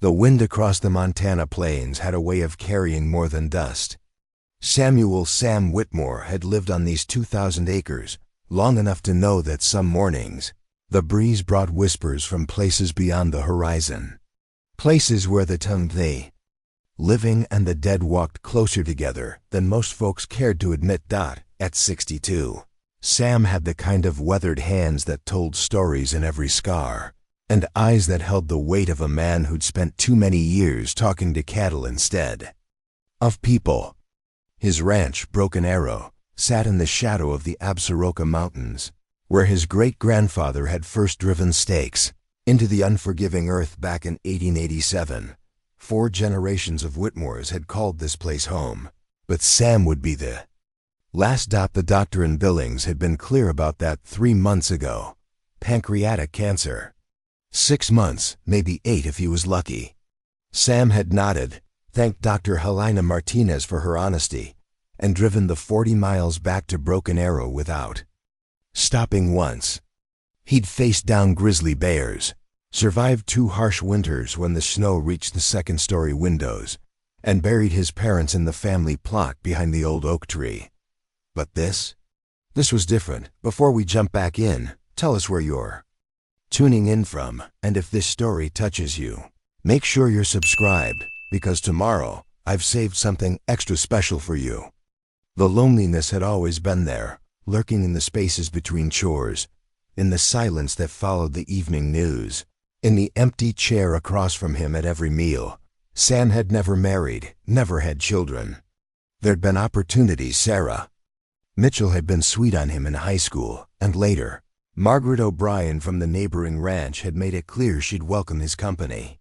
The wind across the Montana plains had a way of carrying more than dust. Samuel "Sam" Whitmore had lived on these 2,000 acres long enough to know that some mornings the breeze brought whispers from places beyond the horizon, places where the living and the dead walked closer together than most folks cared to admit. At 62, Sam had the kind of weathered hands that told stories in every scar, and eyes that held the weight of a man who'd spent too many years talking to cattle instead of people. His ranch, Broken Arrow, sat in the shadow of the Absaroka Mountains, where his great-grandfather had first driven stakes into the unforgiving earth back in 1887. 4 generations of Whitmores had called this place home, but Sam would be the last. The doctor in Billings had been clear about that 3 months ago. Pancreatic cancer. 6 months, maybe 8 if he was lucky. Sam had nodded, thanked Dr. Helena Martinez for her honesty, and driven the 40 miles back to Broken Arrow without stopping once. He'd faced down grizzly bears, survived 2 harsh winters when the snow reached the second-story windows, and buried his parents in the family plot behind the old oak tree. But this was different. Before we jump back in, tell us where you're tuning in from, and if this story touches you, make sure you're subscribed, because tomorrow I've saved something extra special for you. The loneliness had always been there, lurking in the spaces between chores, in the silence that followed the evening news, in the empty chair across from him at every meal. Sam had never married, never had children. There'd been opportunities. Sarah Mitchell had been sweet on him in high school, and later, Margaret O'Brien from the neighboring ranch had made it clear she'd welcome his company.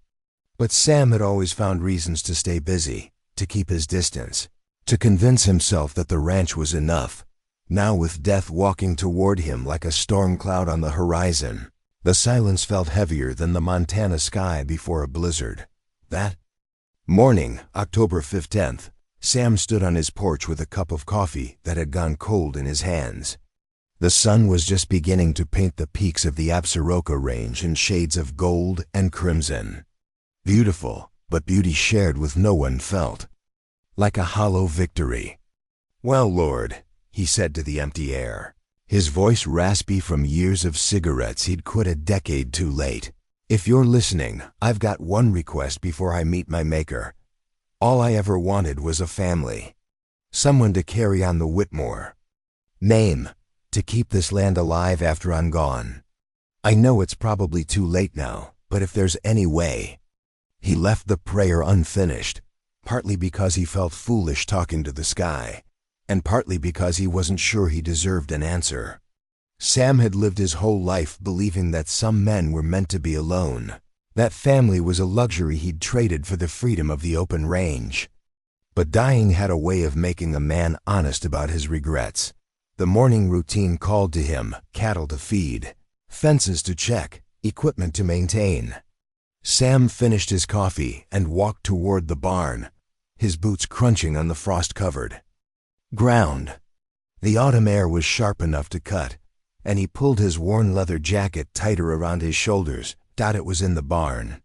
But Sam had always found reasons to stay busy, to keep his distance, to convince himself that the ranch was enough. Now, with death walking toward him like a storm cloud on the horizon, the silence felt heavier than the Montana sky before a blizzard. That morning, October 15th, Sam stood on his porch with a cup of coffee that had gone cold in his hands. The sun was just beginning to paint the peaks of the Absaroka Range in shades of gold and crimson. Beautiful, but beauty shared with no one felt like a hollow victory. "Well, Lord," he said to the empty air, his voice raspy from years of cigarettes he'd quit a decade too late. "If you're listening, I've got one request before I meet my maker. All I ever wanted was a family. Someone to carry on the Whitmore name, to keep this land alive after I'm gone. I know it's probably too late now, but if there's any way." He left the prayer unfinished, partly because he felt foolish talking to the sky, and partly because he wasn't sure he deserved an answer. Sam had lived his whole life believing that some men were meant to be alone, that family was a luxury he'd traded for the freedom of the open range. But dying had a way of making a man honest about his regrets. The morning routine called to him: cattle to feed, fences to check, equipment to maintain. Sam finished his coffee and walked toward the barn, his boots crunching on the frost-covered ground. The autumn air was sharp enough to cut, and he pulled his worn leather jacket tighter around his shoulders. It was in the barn,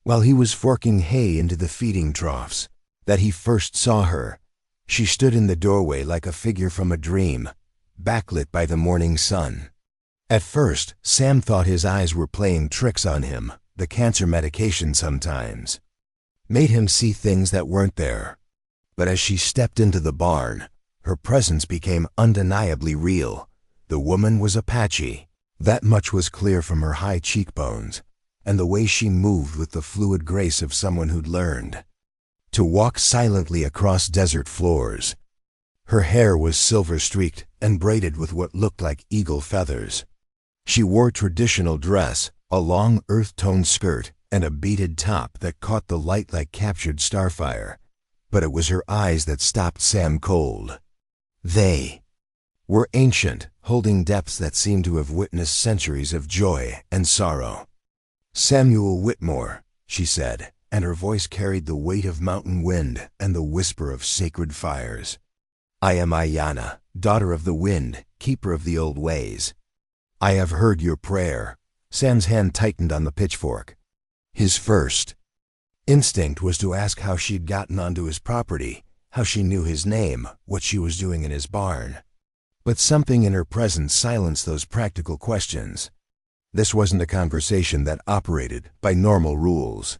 while he was forking hay into the feeding troughs, that he first saw her. She stood in the doorway like a figure from a dream, backlit by the morning sun. At first, Sam thought his eyes were playing tricks on him. The cancer medication sometimes made him see things that weren't there. But as she stepped into the barn, her presence became undeniably real. The woman was Apache. That much was clear from her high cheekbones, and the way she moved with the fluid grace of someone who'd learned to walk silently across desert floors. Her hair was silver-streaked and braided with what looked like eagle feathers. She wore traditional dress, a long earth-toned skirt, and a beaded top that caught the light like captured starfire. But it was her eyes that stopped Sam cold. They were ancient, holding depths that seemed to have witnessed centuries of joy and sorrow. "Samuel Whitmore," she said, and her voice carried the weight of mountain wind and the whisper of sacred fires. "I am Ayanna, daughter of the wind, keeper of the old ways. I have heard your prayer." Sam's hand tightened on the pitchfork. His first Instinct was to ask how she'd gotten onto his property, how she knew his name, what she was doing in his barn. But something in her presence silenced those practical questions. This wasn't a conversation that operated by normal rules.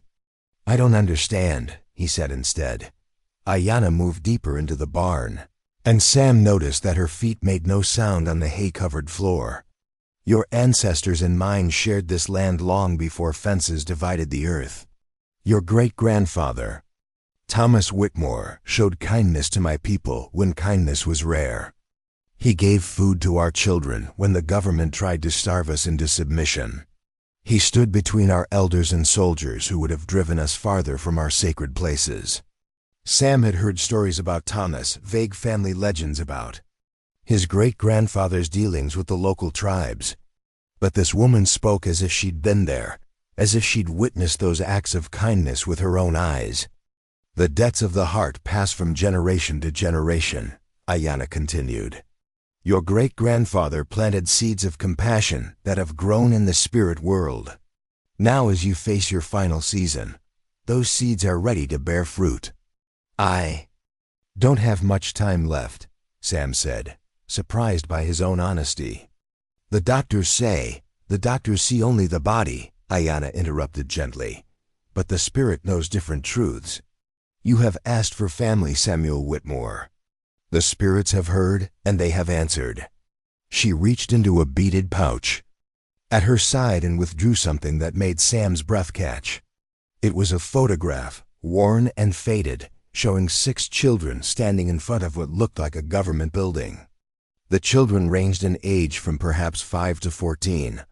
"I don't understand," he said instead. Ayanna moved deeper into the barn, and Sam noticed that her feet made no sound on the hay-covered floor. "Your ancestors and mine shared this land long before fences divided the earth. Your great-grandfather, Thomas Whitmore, showed kindness to my people when kindness was rare. He gave food to our children when the government tried to starve us into submission. He stood between our elders and soldiers who would have driven us farther from our sacred places." Sam had heard stories about Thomas, vague family legends about his great-grandfather's dealings with the local tribes. But this woman spoke as if she'd been there, as if she'd witnessed those acts of kindness with her own eyes. "The debts of the heart pass from generation to generation," Ayanna continued. "Your great-grandfather planted seeds of compassion that have grown in the spirit world. Now as you face your final season, those seeds are ready to bear fruit." "I don't have much time left," Sam said, surprised by his own honesty. The doctors see only the body," Ayanna interrupted gently. "But the spirit knows different truths. You have asked for family, Samuel Whitmore. The spirits have heard, and they have answered." She reached into a beaded pouch at her side and withdrew something that made Sam's breath catch. It was a photograph, worn and faded, showing 6 children standing in front of what looked like a government building. The children ranged in age from perhaps 5 to 14,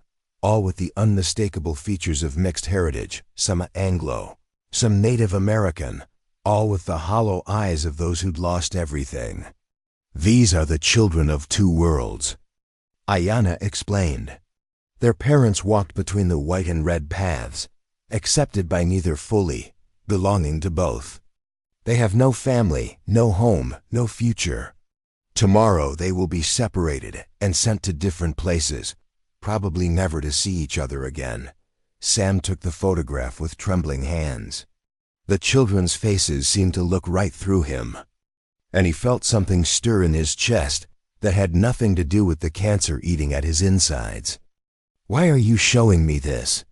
all with the unmistakable features of mixed heritage, some Anglo, some Native American, all with the hollow eyes of those who'd lost everything. "These are the children of 2 worlds," Ayanna explained. Their parents walked between the white and red paths, accepted by neither fully, belonging to both. They have no family, no home, no future. Tomorrow they will be separated and sent to different places, probably never to see each other again. Sam took the photograph with trembling hands. The children's faces seemed to look right through him, and he felt something stir in his chest that had nothing to do with the cancer eating at his insides. "Why are you showing me this?"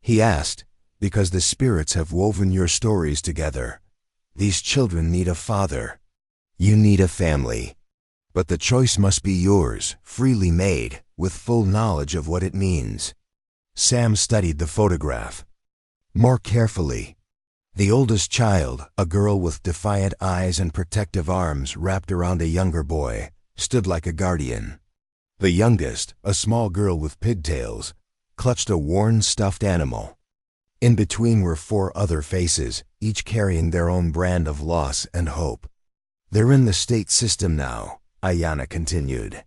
he asked. "Because the spirits have woven your stories together. These children need a father. You need a family. But the choice must be yours, freely made, with full knowledge of what it means." Sam studied the photograph more carefully. The oldest child, a girl with defiant eyes and protective arms wrapped around a younger boy, stood like a guardian. The youngest, a small girl with pigtails, clutched a worn stuffed animal. In between were 4 other faces, each carrying their own brand of loss and hope. "They're in the state system now," Ayanna continued.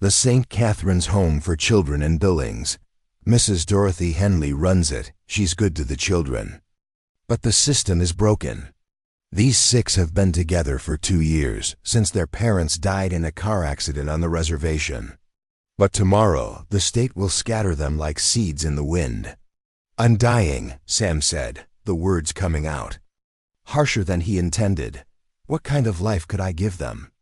"The St. Catherine's Home for Children in Billings. Mrs. Dorothy Henley runs it. She's good to the children. But the system is broken. These 6 have been together for 2 years, since their parents died in a car accident on the reservation. But tomorrow, the state will scatter them like seeds in the wind." "I'm dying," Sam said, the words coming out harsher than he intended. "What kind of life could I give them?"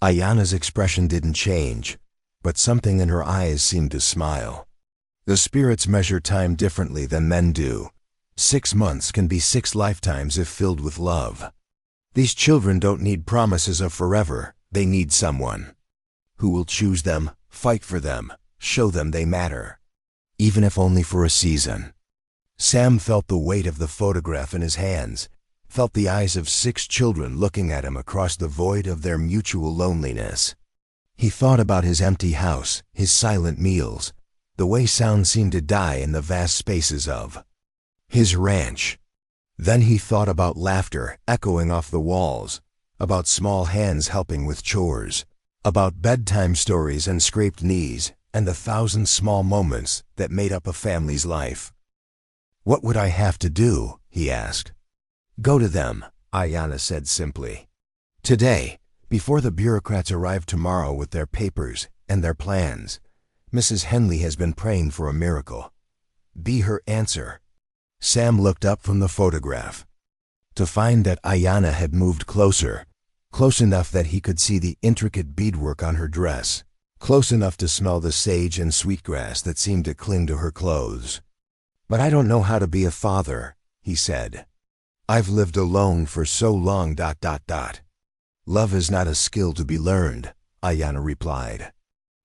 Ayanna's expression didn't change, but something in her eyes seemed to smile. "The spirits measure time differently than men do. 6 months can be 6 lifetimes if filled with love. These children don't need promises of forever. They need someone who will choose them, fight for them, show them they matter, even if only for a season." Sam felt the weight of the photograph in his hands, felt the eyes of 6 children looking at him across the void of their mutual loneliness. He thought about his empty house, his silent meals, the way sound seemed to die in the vast spaces of his ranch. Then he thought about laughter echoing off the walls, about small hands helping with chores, about bedtime stories and scraped knees, and the 1,000 small moments that made up a family's life. "What would I have to do?" he asked. "Go to them," Ayanna said simply. "Today, before the bureaucrats arrive tomorrow with their papers and their plans. Mrs. Henley has been praying for a miracle. Be her answer." Sam looked up from the photograph. to find that Ayanna had moved closer, close enough that he could see the intricate beadwork on her dress, close enough to smell the sage and sweetgrass that seemed to cling to her clothes. "But I don't know how to be a father," he said. "I've lived alone for so long. "Love is not a skill to be learned," Ayanna replied.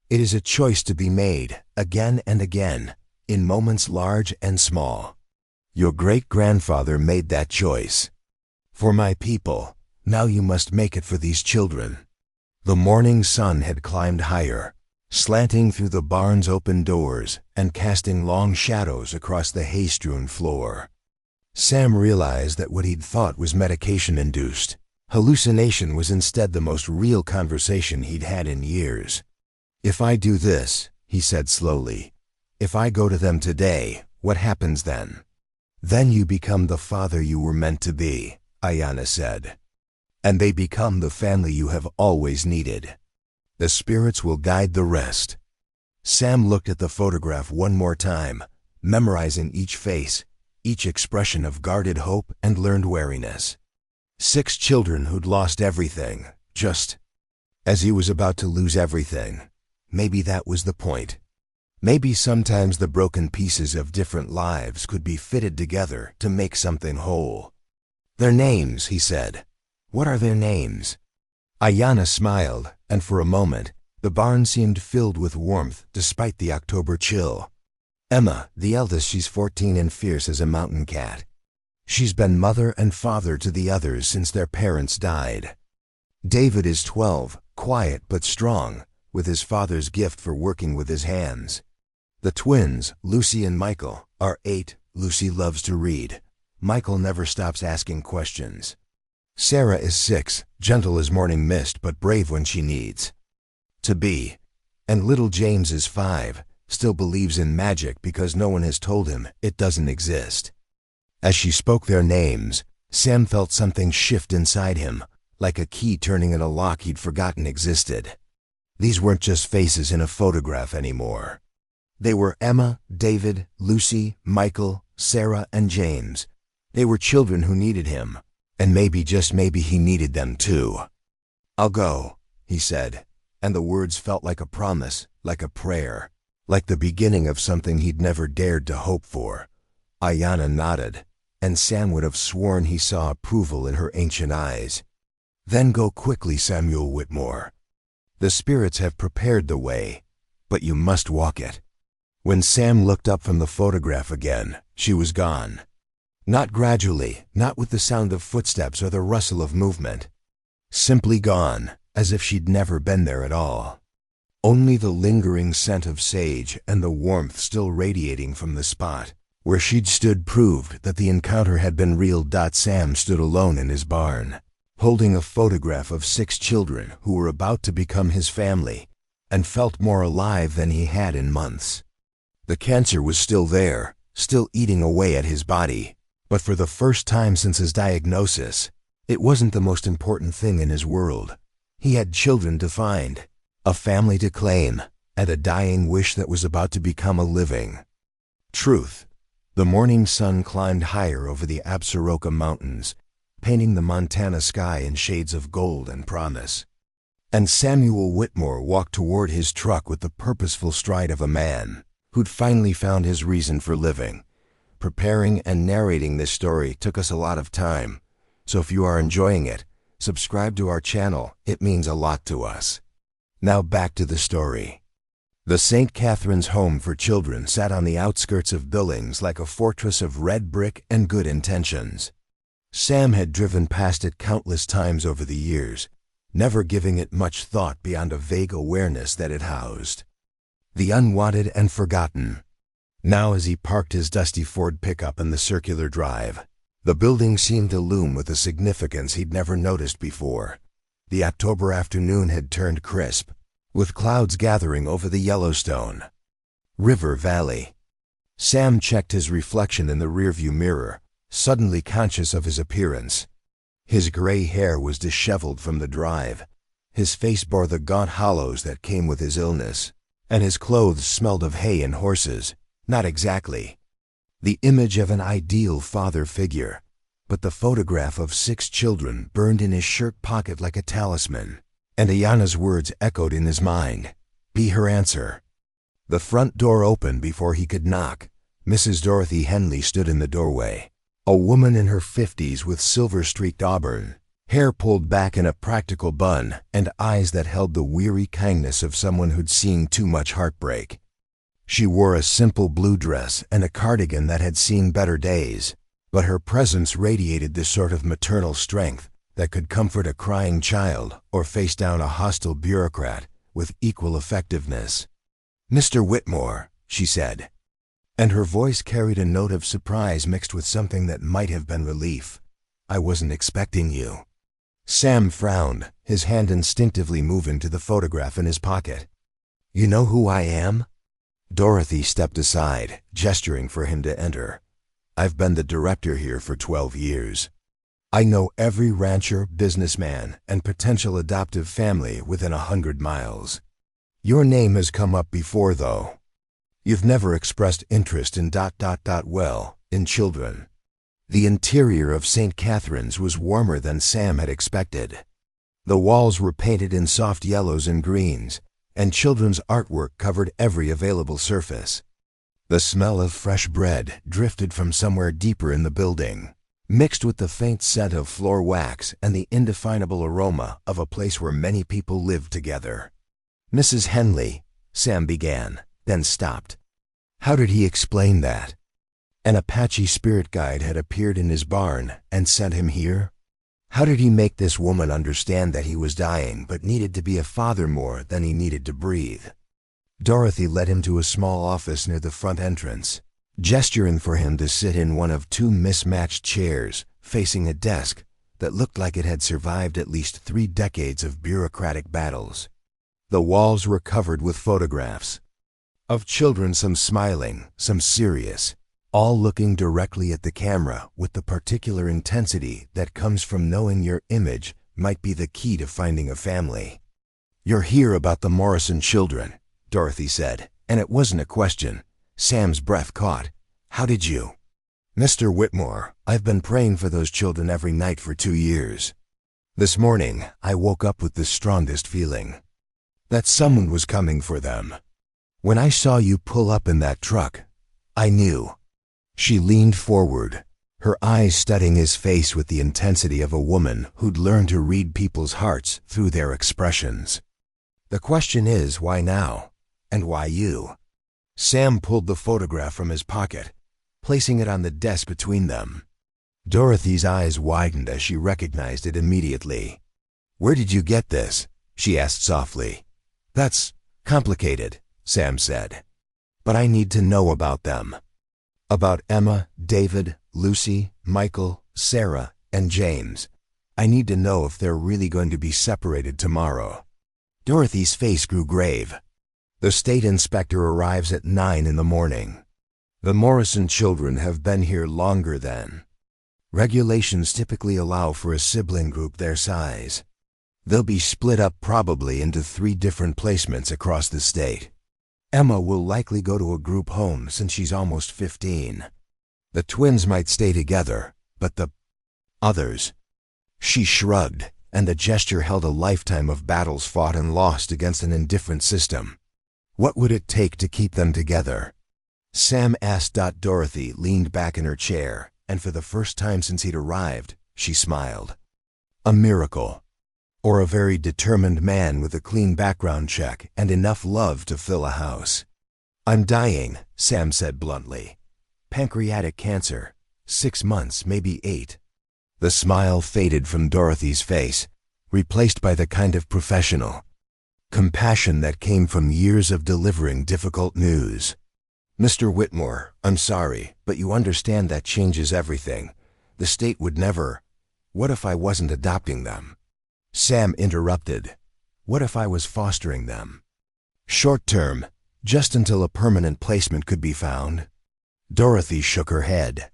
"It is a choice to be made, again and again, in moments large and small. Your great-grandfather made that choice. For my people, now you must make it for these children." The morning sun had climbed higher, slanting through the barn's open doors and casting long shadows across the hay-strewn floor. Sam realized that what he'd thought was medication-induced hallucination was instead the most real conversation he'd had in years. "If I do this," he said slowly, "if I go to them today, what happens then?" "Then you become the father you were meant to be," Ayanna said. "And they become the family you have always needed. The spirits will guide the rest." Sam looked at the photograph one more time, memorizing each face, each expression of guarded hope and learned wariness. 6 children who'd lost everything, just as he was about to lose everything. Maybe that was the point. Maybe sometimes the broken pieces of different lives could be fitted together to make something whole. "Their names," he said. "What are their names?" Ayanna smiled, and for a moment, the barn seemed filled with warmth despite the October chill. "Emma, the eldest, she's 14 and fierce as a mountain cat. She's been mother and father to the others since their parents died. David is 12, quiet but strong, with his father's gift for working with his hands. The twins, Lucy and Michael, are 8. Lucy loves to read. Michael never stops asking questions. Sarah is 6, gentle as morning mist but brave when she needs to be. And little James is 5, still believes in magic because no one has told him it doesn't exist." As she spoke their names, Sam felt something shift inside him, like a key turning in a lock he'd forgotten existed. These weren't just faces in a photograph anymore. They were Emma, David, Lucy, Michael, Sarah, and James. They were children who needed him, and maybe, just maybe, he needed them too. "I'll go," he said, and the words felt like a promise, like a prayer, like the beginning of something he'd never dared to hope for. Ayanna nodded, and Sam would have sworn he saw approval in her ancient eyes. "Then go quickly, Samuel Whitmore. The spirits have prepared the way, but you must walk it." When Sam looked up from the photograph again, she was gone. Not gradually, not with the sound of footsteps or the rustle of movement. Simply gone, as if she'd never been there at all. Only the lingering scent of sage and the warmth still radiating from the spot where she'd stood proved that the encounter had been real. Sam stood alone in his barn, holding a photograph of 6 children who were about to become his family, and felt more alive than he had in months. The cancer was still there, still eating away at his body, but for the first time since his diagnosis, it wasn't the most important thing in his world. He had children to find, a family to claim, and a dying wish that was about to become a living truth. The morning sun climbed higher over the Absaroka Mountains, painting the Montana sky in shades of gold and promise. And Samuel Whitmore walked toward his truck with the purposeful stride of a man who'd finally found his reason for living. Preparing and narrating this story took us a lot of time, so if you are enjoying it, subscribe to our channel. It means a lot to us. Now back to the story. The St. Catherine's Home for Children sat on the outskirts of Billings like a fortress of red brick and good intentions. Sam had driven past it countless times over the years, never giving it much thought beyond a vague awareness that it housed the unwanted and forgotten. Now, as he parked his dusty Ford pickup in the circular drive, the building seemed to loom with a significance he'd never noticed before. The October afternoon had turned crisp, with clouds gathering over the Yellowstone River Valley. Sam checked his reflection in the rearview mirror, suddenly conscious of his appearance. His gray hair was disheveled from the drive, his face bore the gaunt hollows that came with his illness, and his clothes smelled of hay and horses. Not exactly the image of an ideal father figure, but the photograph of 6 children burned in his shirt pocket like a talisman, and Ayana's words echoed in his mind. Be her answer. The front door opened before he could knock. Mrs. Dorothy Henley stood in the doorway, a woman in her 50s with silver-streaked auburn, hair pulled back in a practical bun, and eyes that held the weary kindness of someone who'd seen too much heartbreak. She wore a simple blue dress and a cardigan that had seen better days, but her presence radiated the sort of maternal strength that could comfort a crying child or face down a hostile bureaucrat with equal effectiveness. "Mr. Whitmore," she said, and her voice carried a note of surprise mixed with something that might have been relief. "I wasn't expecting you." Sam frowned, his hand instinctively moving to the photograph in his pocket. "You know who I am?" Dorothy stepped aside, gesturing for him to enter. "I've been the director here for 12 years. I know every rancher, businessman, and potential adoptive family within 100 miles. Your name has come up before, though. You've never expressed interest in in children." The interior of St. Catherine's was warmer than Sam had expected. The walls were painted in soft yellows and greens, and children's artwork covered every available surface. The smell of fresh bread drifted from somewhere deeper in the building, mixed with the faint scent of floor wax and the indefinable aroma of a place where many people lived together. "Mrs. Henley," Sam began, then stopped. How did he explain that? An Apache spirit guide had appeared in his barn and sent him here? How did he make this woman understand that he was dying but needed to be a father more than he needed to breathe? Dorothy led him to a small office near the front entrance, gesturing for him to sit in one of 2 mismatched chairs facing a desk that looked like it had survived at least 3 decades of bureaucratic battles. The walls were covered with photographs of children, some smiling, some serious, all looking directly at the camera with the particular intensity that comes from knowing your image might be the key to finding a family. "You're here about the Morrison children," Dorothy said, and it wasn't a question. Sam's breath caught. "How did you?" "Mr. Whitmore, I've been praying for those children every night for 2 years. This morning, I woke up with the strongest feeling that someone was coming for them. When I saw you pull up in that truck, I knew." She leaned forward, her eyes studying his face with the intensity of a woman who'd learned to read people's hearts through their expressions. "The question is, why now? And why you?" Sam pulled the photograph from his pocket, placing it on the desk between them. Dorothy's eyes widened as she recognized it immediately. "Where did you get this?" she asked softly. "That's complicated," Sam said. "But I need to know about them. About Emma, David, Lucy, Michael, Sarah, and James. I need to know if they're really going to be separated tomorrow." Dorothy's face grew grave. "The state inspector arrives at 9 in the morning. The Morrison children have been here longer than. Regulations typically allow for a sibling group their size. They'll be split up probably into 3 different placements across the state. Emma will likely go to a group home since she's almost 15. The twins might stay together, but the others." She shrugged, and the gesture held a lifetime of battles fought and lost against an indifferent system. "What would it take to keep them together?" Sam asked. Dorothy leaned back in her chair, and for the first time since he'd arrived, she smiled. "A miracle. Or a very determined man with a clean background check and enough love to fill a house." "I'm dying," Sam said bluntly. "Pancreatic cancer. 6 months, maybe 8. The smile faded from Dorothy's face, replaced by the kind of professional compassion that came from years of delivering difficult news. "Mr. Whitmore, I'm sorry, but you understand that changes everything. The state would never. What if I wasn't adopting them?" Sam interrupted. "What if I was fostering them? Short term, just until a permanent placement could be found?" Dorothy shook her head.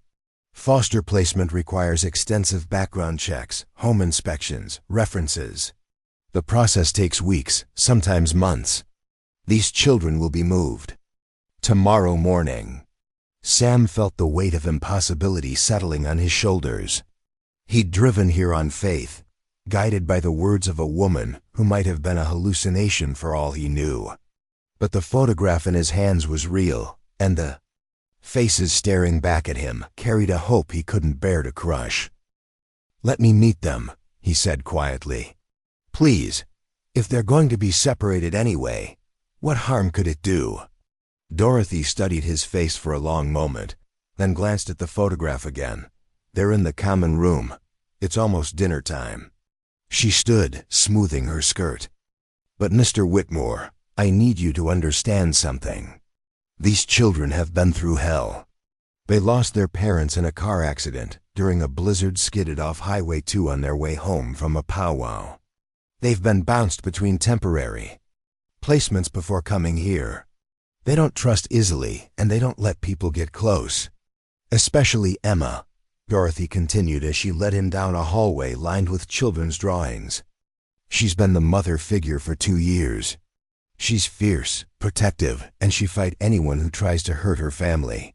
"Foster placement requires extensive background checks, home inspections, references. The process takes weeks, sometimes months. These children will be moved tomorrow morning." Sam felt the weight of impossibility settling on his shoulders. He'd driven here on faith, guided by the words of a woman who might have been a hallucination for all he knew. But the photograph in his hands was real, and the faces staring back at him carried a hope he couldn't bear to crush. "Let me meet them," he said quietly. "Please, if they're going to be separated anyway, what harm could it do?" Dorothy studied his face for a long moment, then glanced at the photograph again. "They're in the common room. It's almost dinner time." She stood, smoothing her skirt. "But Mr. Whitmore, I need you to understand something. These children have been through hell. They lost their parents in a car accident during a blizzard, skidded off Highway 2 on their way home from a powwow. They've been bounced between temporary placements before coming here. They don't trust easily, and they don't let people get close. Especially Emma," Dorothy continued as she led him down a hallway lined with children's drawings. "She's been the mother figure for 2 years. She's fierce, protective, and she fight anyone who tries to hurt her family.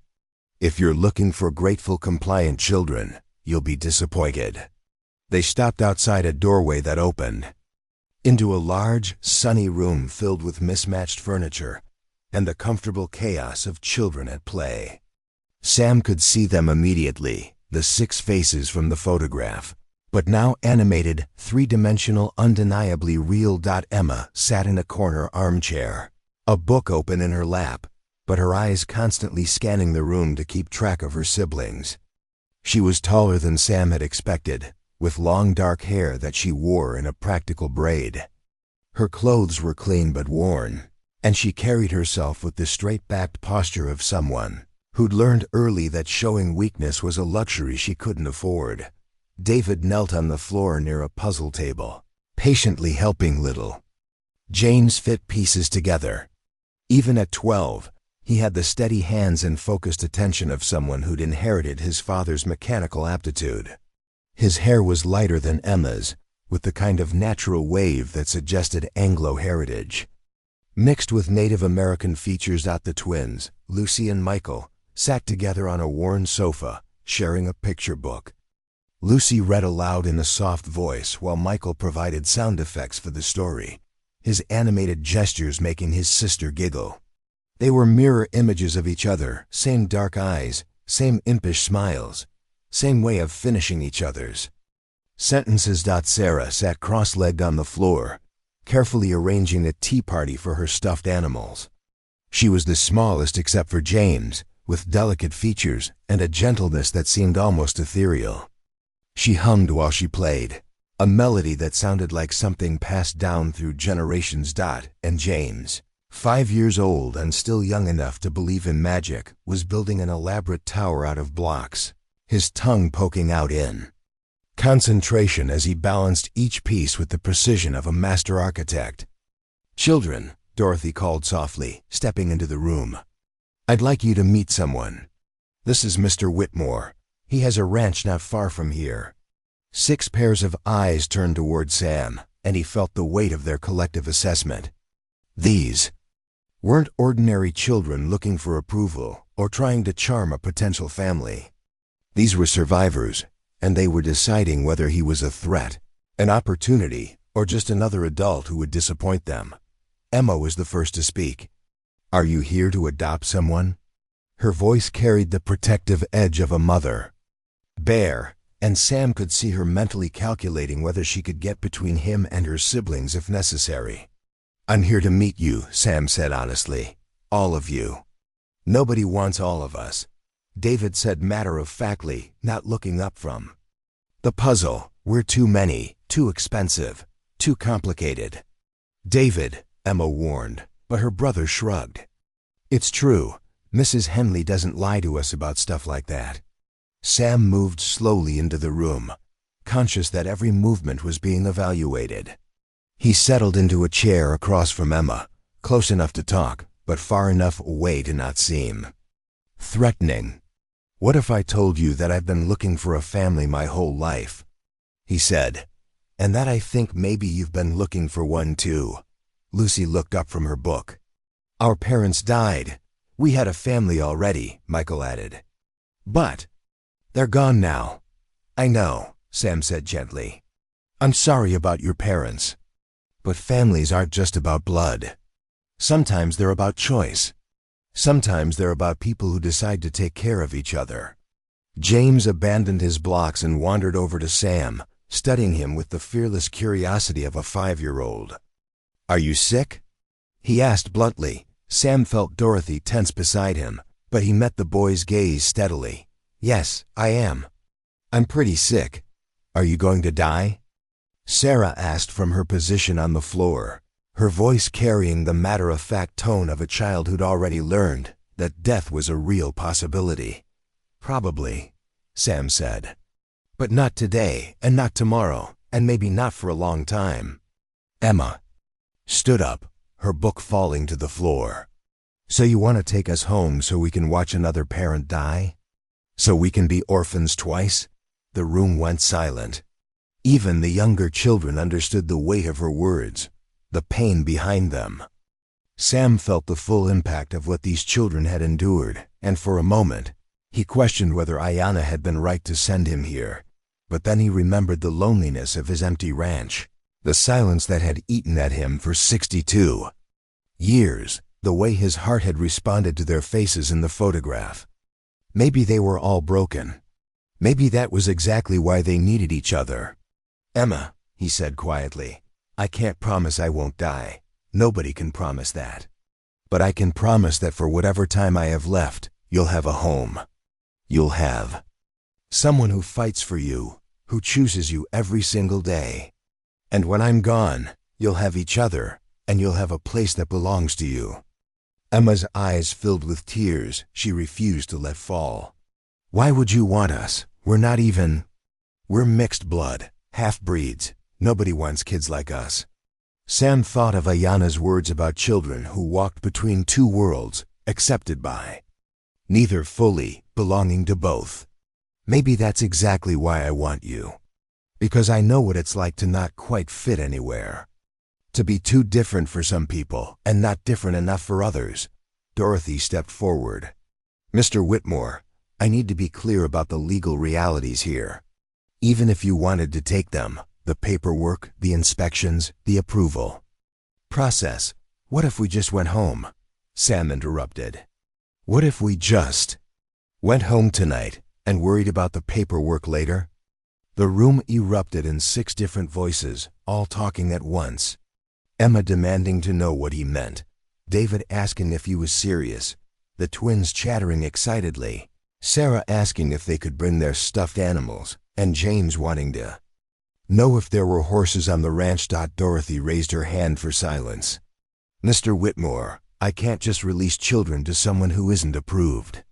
If you're looking for grateful, compliant children, you'll be disappointed." They stopped outside a doorway that opened into a large, sunny room filled with mismatched furniture and the comfortable chaos of children at play. Sam could see them immediately, the 6 faces from the photograph, but now animated, 3-dimensional, undeniably real. Emma sat in a corner armchair, a book open in her lap, but her eyes constantly scanning the room to keep track of her siblings. She was taller than Sam had expected, with long dark hair that she wore in a practical braid. Her clothes were clean but worn, and she carried herself with the straight-backed posture of someone who'd learned early that showing weakness was a luxury she couldn't afford. David knelt on the floor near a puzzle table, patiently helping little James fit pieces together. Even at 12, he had the steady hands and focused attention of someone who'd inherited his father's mechanical aptitude. His hair was lighter than Emma's, with the kind of natural wave that suggested Anglo heritage. Mixed with Native American features. The twins, Lucy and Michael, sat together on a worn sofa, sharing a picture book. Lucy read aloud in a soft voice while Michael provided sound effects for the story, his animated gestures making his sister giggle. They were mirror images of each other, same dark eyes, same impish smiles, same way of finishing each other's sentences. Sarah sat cross-legged on the floor, carefully arranging a tea party for her stuffed animals. She was the smallest except for James, with delicate features and a gentleness that seemed almost ethereal. She hummed while she played, a melody that sounded like something passed down through generations. And James, 5 years old and still young enough to believe in magic, was building an elaborate tower out of blocks, his tongue poking out in concentration as he balanced each piece with the precision of a master architect. "Children," Dorothy called softly, stepping into the room. "I'd like you to meet someone. This is Mr. Whitmore. He has a ranch not far from here." 6 pairs of eyes turned toward Sam, and he felt the weight of their collective assessment. These weren't ordinary children looking for approval or trying to charm a potential family. These were survivors, and they were deciding whether he was a threat, an opportunity, or just another adult who would disappoint them. Emma was the first to speak. "Are you here to adopt someone?" Her voice carried the protective edge of a mother bear, and Sam could see her mentally calculating whether she could get between him and her siblings if necessary. "I'm here to meet you," Sam said honestly. "All of you." "Nobody wants all of us," David said matter-of-factly, not looking up from the puzzle. "We're too many, too expensive, too complicated." "David," Emma warned, but her brother shrugged. "It's true. Mrs. Henley doesn't lie to us about stuff like that." Sam moved slowly into the room, conscious that every movement was being evaluated. He settled into a chair across from Emma, close enough to talk, but far enough away to not seem threatening. "What if I told you that I've been looking for a family my whole life?" he said. "And that I think maybe you've been looking for one too." Lucy looked up from her book. "Our parents died. We had a family already," Michael added. "But they're gone now." "I know. Sam said gently. "I'm sorry about your parents. But families aren't just about blood. Sometimes they're about choice. Sometimes they're about people who decide to take care of each other." James abandoned his blocks and wandered over to Sam, studying him with the fearless curiosity of a 5-year-old. "Are you sick?" he asked bluntly. Sam felt Dorothy tense beside him, but he met the boy's gaze steadily. "Yes, I am. I'm pretty sick. Are you going to die?" Sarah asked from her position on the floor, her voice carrying the matter-of-fact tone of a child who'd already learned that death was a real possibility. "Probably," Sam said. "But not today, and not tomorrow, and maybe not for a long time." Emma stood up, her book falling to the floor. "So you want to take us home so we can watch another parent die? So we can be orphans twice?" The room went silent. Even the younger children understood the weight of her words, the pain behind them. Sam felt the full impact of what these children had endured, and for a moment, he questioned whether Ayanna had been right to send him here. But then he remembered the loneliness of his empty ranch, the silence that had eaten at him for 62 years, the way his heart had responded to their faces in the photograph. Maybe they were all broken. Maybe that was exactly why they needed each other. "Emma," he said quietly, "I can't promise I won't die. Nobody can promise that. But I can promise that for whatever time I have left, you'll have a home. You'll have someone who fights for you, who chooses you every single day. And when I'm gone, you'll have each other, and you'll have a place that belongs to you." Emma's eyes filled with tears she refused to let fall. "Why would you want us? We're not even... We're mixed blood, half-breeds. Nobody wants kids like us." Sam thought of Ayanna's words about children who walked between two worlds, accepted by neither, fully belonging to both. "Maybe that's exactly why I want you. Because I know what it's like to not quite fit anywhere. To be too different for some people and not different enough for others." Dorothy stepped forward. "Mr. Whitmore, I need to be clear about the legal realities here. Even if you wanted to take them, the paperwork, the inspections, the approval process, what if we just went home?" Sam interrupted. "What if we just went home tonight and worried about the paperwork later?" The room erupted in 6 different voices, all talking at once. Emma demanding to know what he meant, David asking if he was serious, the twins chattering excitedly, Sarah asking if they could bring their stuffed animals, and James wanting to know if there were horses on the ranch. Dorothy raised her hand for silence. "Mr. Whitmore, I can't just release children to someone who isn't approved.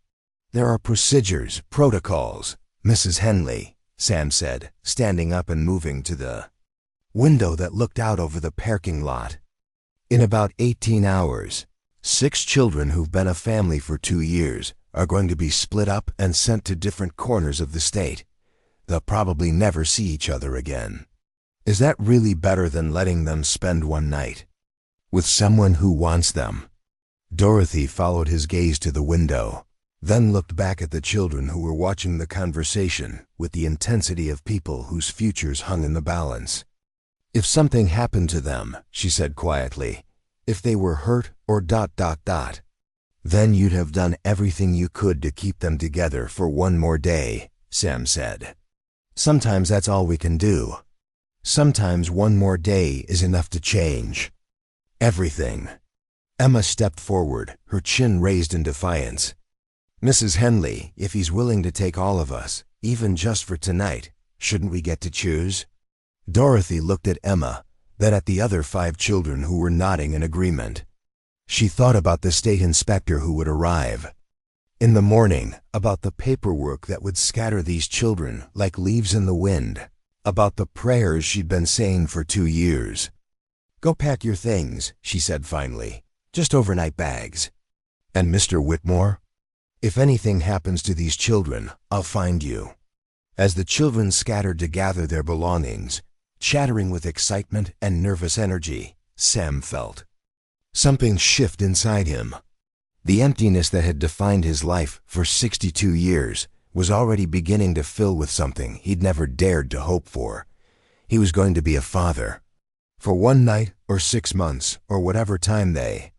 There are procedures, protocols." "Mrs. Henley," Sam said, standing up and moving to the window that looked out over the parking lot. "In about 18 hours, 6 children who've been a family for 2 years are going to be split up and sent to different corners of the state. They'll probably never see each other again. Is that really better than letting them spend one night with someone who wants them?" Dorothy followed his gaze to the window, then looked back at the children who were watching the conversation with the intensity of people whose futures hung in the balance. "If something happened to them," she said quietly, "if they were hurt or ... then you'd have done everything you could to keep them together for one more day," Sam said. "Sometimes that's all we can do. Sometimes one more day is enough to change everything." Emma stepped forward, her chin raised in defiance. "Mrs. Henley, if he's willing to take all of us, even just for tonight, shouldn't we get to choose?" Dorothy looked at Emma, then at the other 5 children who were nodding in agreement. She thought about the state inspector who would arrive in the morning, about the paperwork that would scatter these children like leaves in the wind, about the prayers she'd been saying for 2 years. "Go pack your things," she said finally. "Just overnight bags. And Mr. Whitmore, if anything happens to these children, I'll find you." As the children scattered to gather their belongings, chattering with excitement and nervous energy, Sam felt something shift inside him. The emptiness that had defined his life for 62 years was already beginning to fill with something he'd never dared to hope for. He was going to be a father. For one night or 6 months or whatever time they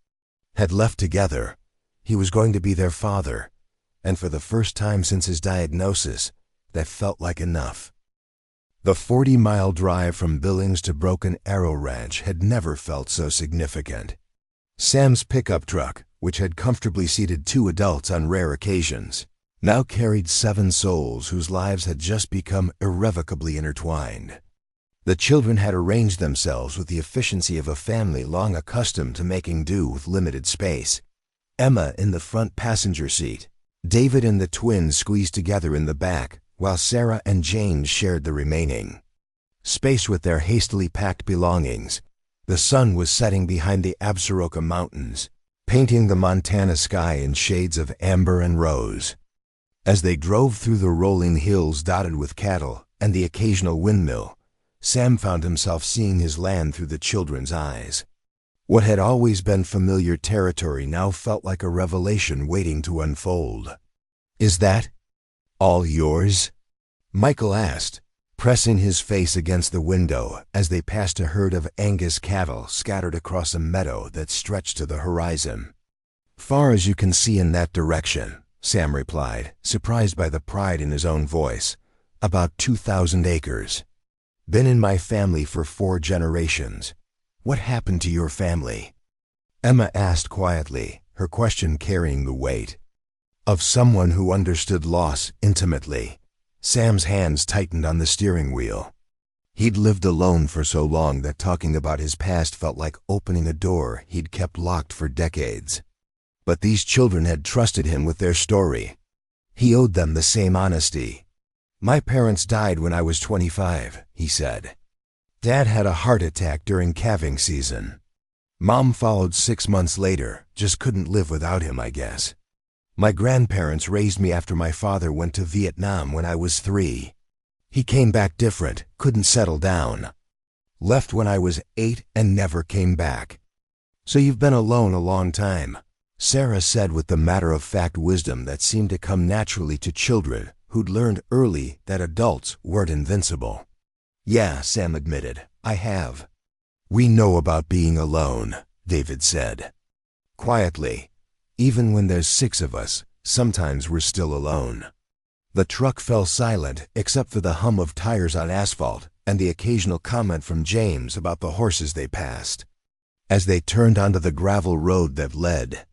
had left together, he was going to be their father, and for the first time since his diagnosis, that felt like enough. The 40-mile drive from Billings to Broken Arrow Ranch had never felt so significant. Sam's pickup truck, which had comfortably seated 2 adults on rare occasions, now carried 7 souls whose lives had just become irrevocably intertwined. The children had arranged themselves with the efficiency of a family long accustomed to making do with limited space. Emma in the front passenger seat, David and the twins squeezed together in the back, while Sarah and James shared the remaining space with their hastily packed belongings. The sun was setting behind the Absaroka Mountains, painting the Montana sky in shades of amber and rose. As they drove through the rolling hills dotted with cattle and the occasional windmill, Sam found himself seeing his land through the children's eyes. What had always been familiar territory now felt like a revelation waiting to unfold. "Is that all yours?" Michael asked, pressing his face against the window as they passed a herd of Angus cattle scattered across a meadow that stretched to the horizon. "Far as you can see in that direction," Sam replied, surprised by the pride in his own voice. "About 2,000 acres. Been in my family for 4 generations. What happened to your family?" Emma asked quietly, her question carrying the weight of someone who understood loss intimately. Sam's hands tightened on the steering wheel. He'd lived alone for so long that talking about his past felt like opening a door he'd kept locked for decades. But these children had trusted him with their story. He owed them the same honesty. "My parents died when I was 25, he said. "Dad had a heart attack during calving season. Mom followed 6 months later, just couldn't live without him, I guess. My grandparents raised me after my father went to Vietnam when I was 3. He came back different, couldn't settle down. Left when I was 8 and never came back." "So you've been alone a long time," Sarah said with the matter-of-fact wisdom that seemed to come naturally to children who'd learned early that adults weren't invincible. "Yeah," Sam admitted, "I have." "We know about being alone," David said quietly. "Even when there's 6 of us, sometimes we're still alone." The truck fell silent except for the hum of tires on asphalt and the occasional comment from James about the horses they passed. As they turned onto the gravel road that led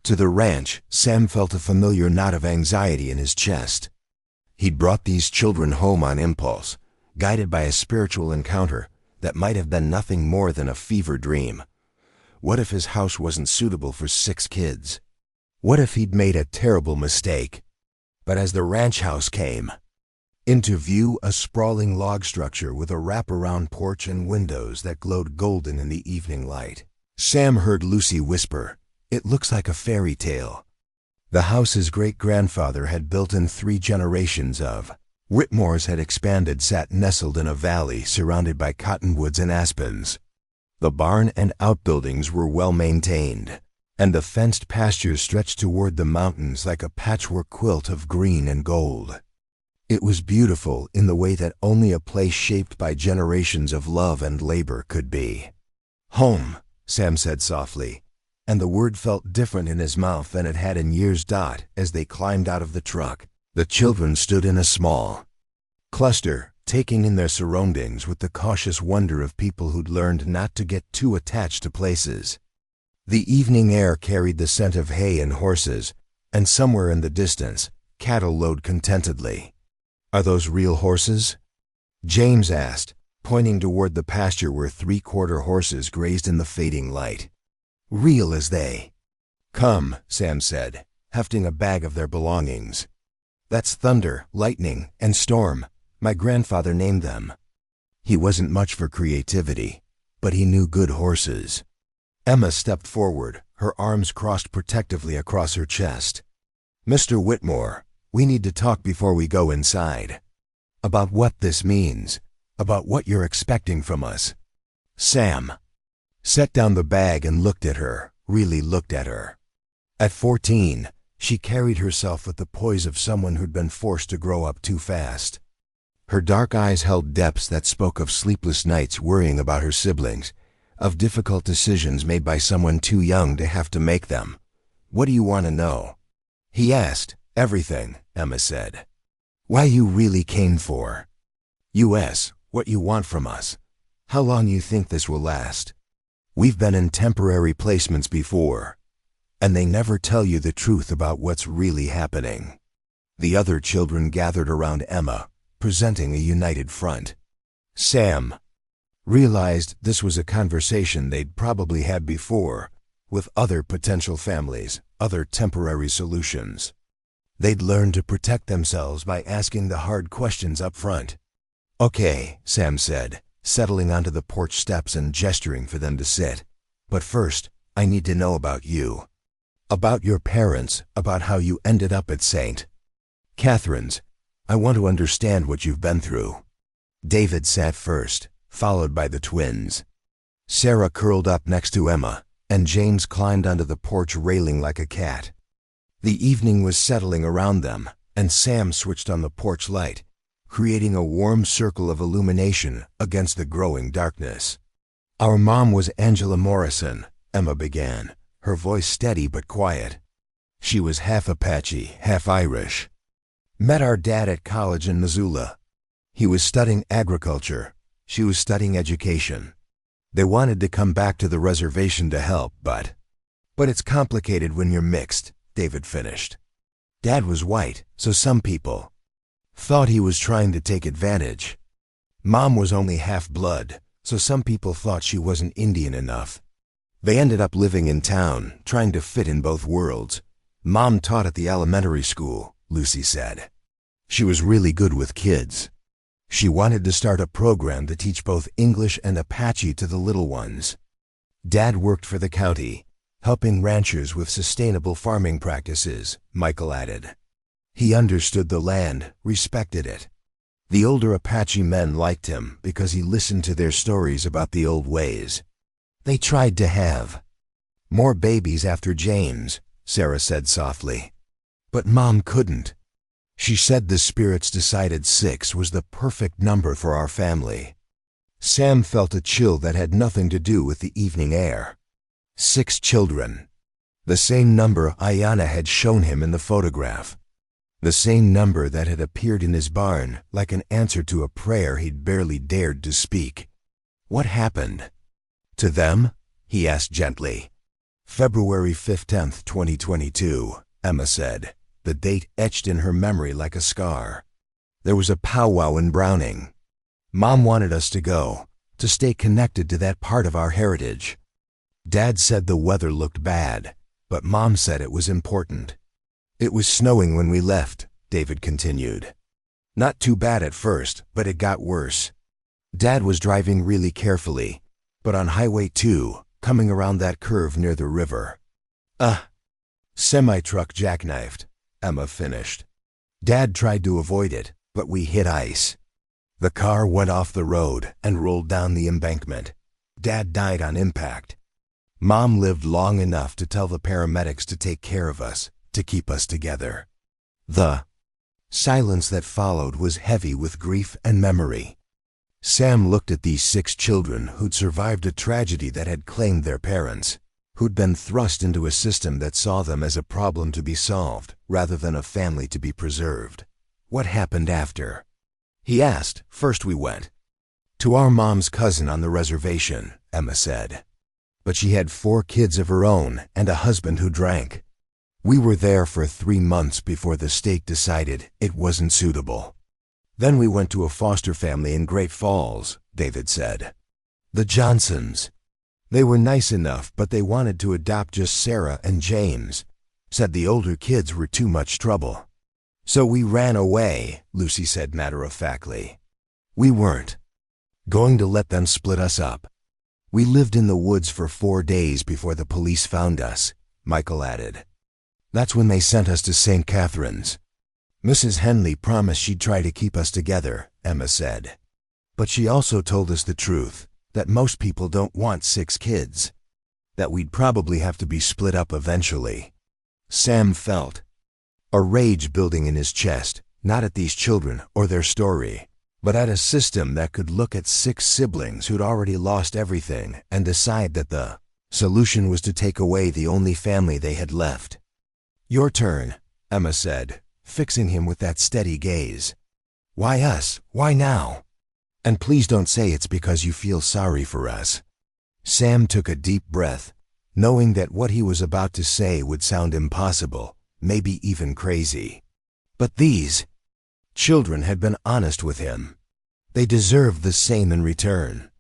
to the ranch, Sam felt a familiar knot of anxiety in his chest. He'd brought these children home on impulse, guided by a spiritual encounter that might have been nothing more than a fever dream. What if his house wasn't suitable for 6 kids? What if he'd made a terrible mistake? But as the ranch house came into view, a sprawling log structure with a wraparound porch and windows that glowed golden in the evening light, Sam heard Lucy whisper, "It looks like a fairy tale." The house his great-grandfather had built in 3 generations of Whitmore's had expanded sat nestled in a valley surrounded by cottonwoods and aspens. The barn and outbuildings were well maintained, and the fenced pastures stretched toward the mountains like a patchwork quilt of green and gold. It was beautiful in the way that only a place shaped by generations of love and labor could be. "Home," Sam said softly, and the word felt different in his mouth than it had in years. As they climbed out of the truck, the children stood in a small cluster, taking in their surroundings with the cautious wonder of people who'd learned not to get too attached to places. The evening air carried the scent of hay and horses, and somewhere in the distance, cattle lowed contentedly. "Are those real horses?" James asked, pointing toward the pasture where 3/4 horses grazed in the fading light. "Real as they come," Sam said, hefting a bag of their belongings. "That's Thunder, Lightning, and Storm. My grandfather named them." He wasn't much for creativity, but he knew good horses. Emma stepped forward, her arms crossed protectively across her chest. "Mr. Whitmore, we need to talk before we go inside. About what this means, about what you're expecting from us." Sam set down the bag and looked at her, really looked at her. At 14, She carried herself with the poise of someone who'd been forced to grow up too fast. Her dark eyes held depths that spoke of sleepless nights worrying about her siblings, of difficult decisions made by someone too young to have to make them. "What do you want to know?" he asked. "Everything," Emma said. "Why you really came for us, what you want from us, how long you think this will last. We've been in temporary placements before, and they never tell you the truth about what's really happening." The other children gathered around Emma, presenting a united front. Sam realized this was a conversation they'd probably had before, with other potential families, other temporary solutions. They'd learned to protect themselves by asking the hard questions up front. "Okay," Sam said, settling onto the porch steps and gesturing for them to sit. "But first, I need to know about you. About your parents, about how you ended up at St. Catherine's. I want to understand what you've been through." David sat first, followed by the twins. Sarah curled up next to Emma, and James climbed onto the porch railing like a cat. The evening was settling around them, and Sam switched on the porch light, creating a warm circle of illumination against the growing darkness. "Our mom was Angela Morrison," Emma began, her voice steady but quiet. "She was half Apache, half Irish. Met our dad at college in Missoula. He was studying agriculture. She was studying education. They wanted to come back to the reservation to help, but it's complicated when you're mixed," David finished. "Dad was white, so some people thought he was trying to take advantage. Mom was only half-blood, so some people thought she wasn't Indian enough. They ended up living in town, trying to fit in both worlds. Mom taught at the elementary school," Lucy said. "She was really good with kids. She wanted to start a program to teach both English and Apache to the little ones. Dad worked for the county, helping ranchers with sustainable farming practices," Michael added. "He understood the land, respected it. The older Apache men liked him because he listened to their stories about the old ways. They tried to have more babies after James," Sarah said softly. "But Mom couldn't. She said the spirits decided 6 was the perfect number for our family." Sam felt a chill that had nothing to do with the evening air. 6 children. The same number Ayanna had shown him in the photograph. The same number that had appeared in his barn like an answer to a prayer he'd barely dared to speak. "What happened to them?" he asked gently. "February 15th, 2022, Emma said, the date etched in her memory like a scar. "There was a powwow in Browning. Mom wanted us to go, to stay connected to that part of our heritage. Dad said the weather looked bad, but Mom said it was important. It was snowing when we left," David continued. "Not too bad at first, but it got worse. Dad was driving really carefully, but on Highway 2, coming around that curve near the river. Semi-truck jackknifed," Emma finished. "Dad tried to avoid it, but we hit ice. The car went off the road and rolled down the embankment. Dad died on impact. Mom lived long enough to tell the paramedics to take care of us, to keep us together." The silence that followed was heavy with grief and memory. Sam looked at these 6 children who'd survived a tragedy that had claimed their parents, who'd been thrust into a system that saw them as a problem to be solved rather than a family to be preserved. "What happened after?" he asked. "First we went to our mom's cousin on the reservation," Emma said. "But she had 4 kids of her own and a husband who drank. We were there for 3 months before the state decided it wasn't suitable. Then we went to a foster family in Great Falls," David said. "The Johnsons. They were nice enough, but they wanted to adopt just Sarah and James. Said the older kids were too much trouble. So we ran away," Lucy said matter-of-factly. "We weren't going to let them split us up. We lived in the woods for 4 days before the police found us," Michael added. "That's when they sent us to St. Catherine's. Mrs. Henley promised she'd try to keep us together," Emma said. "But she also told us the truth, that most people don't want 6 kids. That we'd probably have to be split up eventually." Sam felt a rage building in his chest, not at these children or their story, but at a system that could look at 6 siblings who'd already lost everything and decide that the solution was to take away the only family they had left. "Your turn," Emma said, fixing him with that steady gaze. "Why us? Why now? And please don't say it's because you feel sorry for us." Sam took a deep breath, knowing that what he was about to say would sound impossible, maybe even crazy. But these children had been honest with him. They deserved the same in return.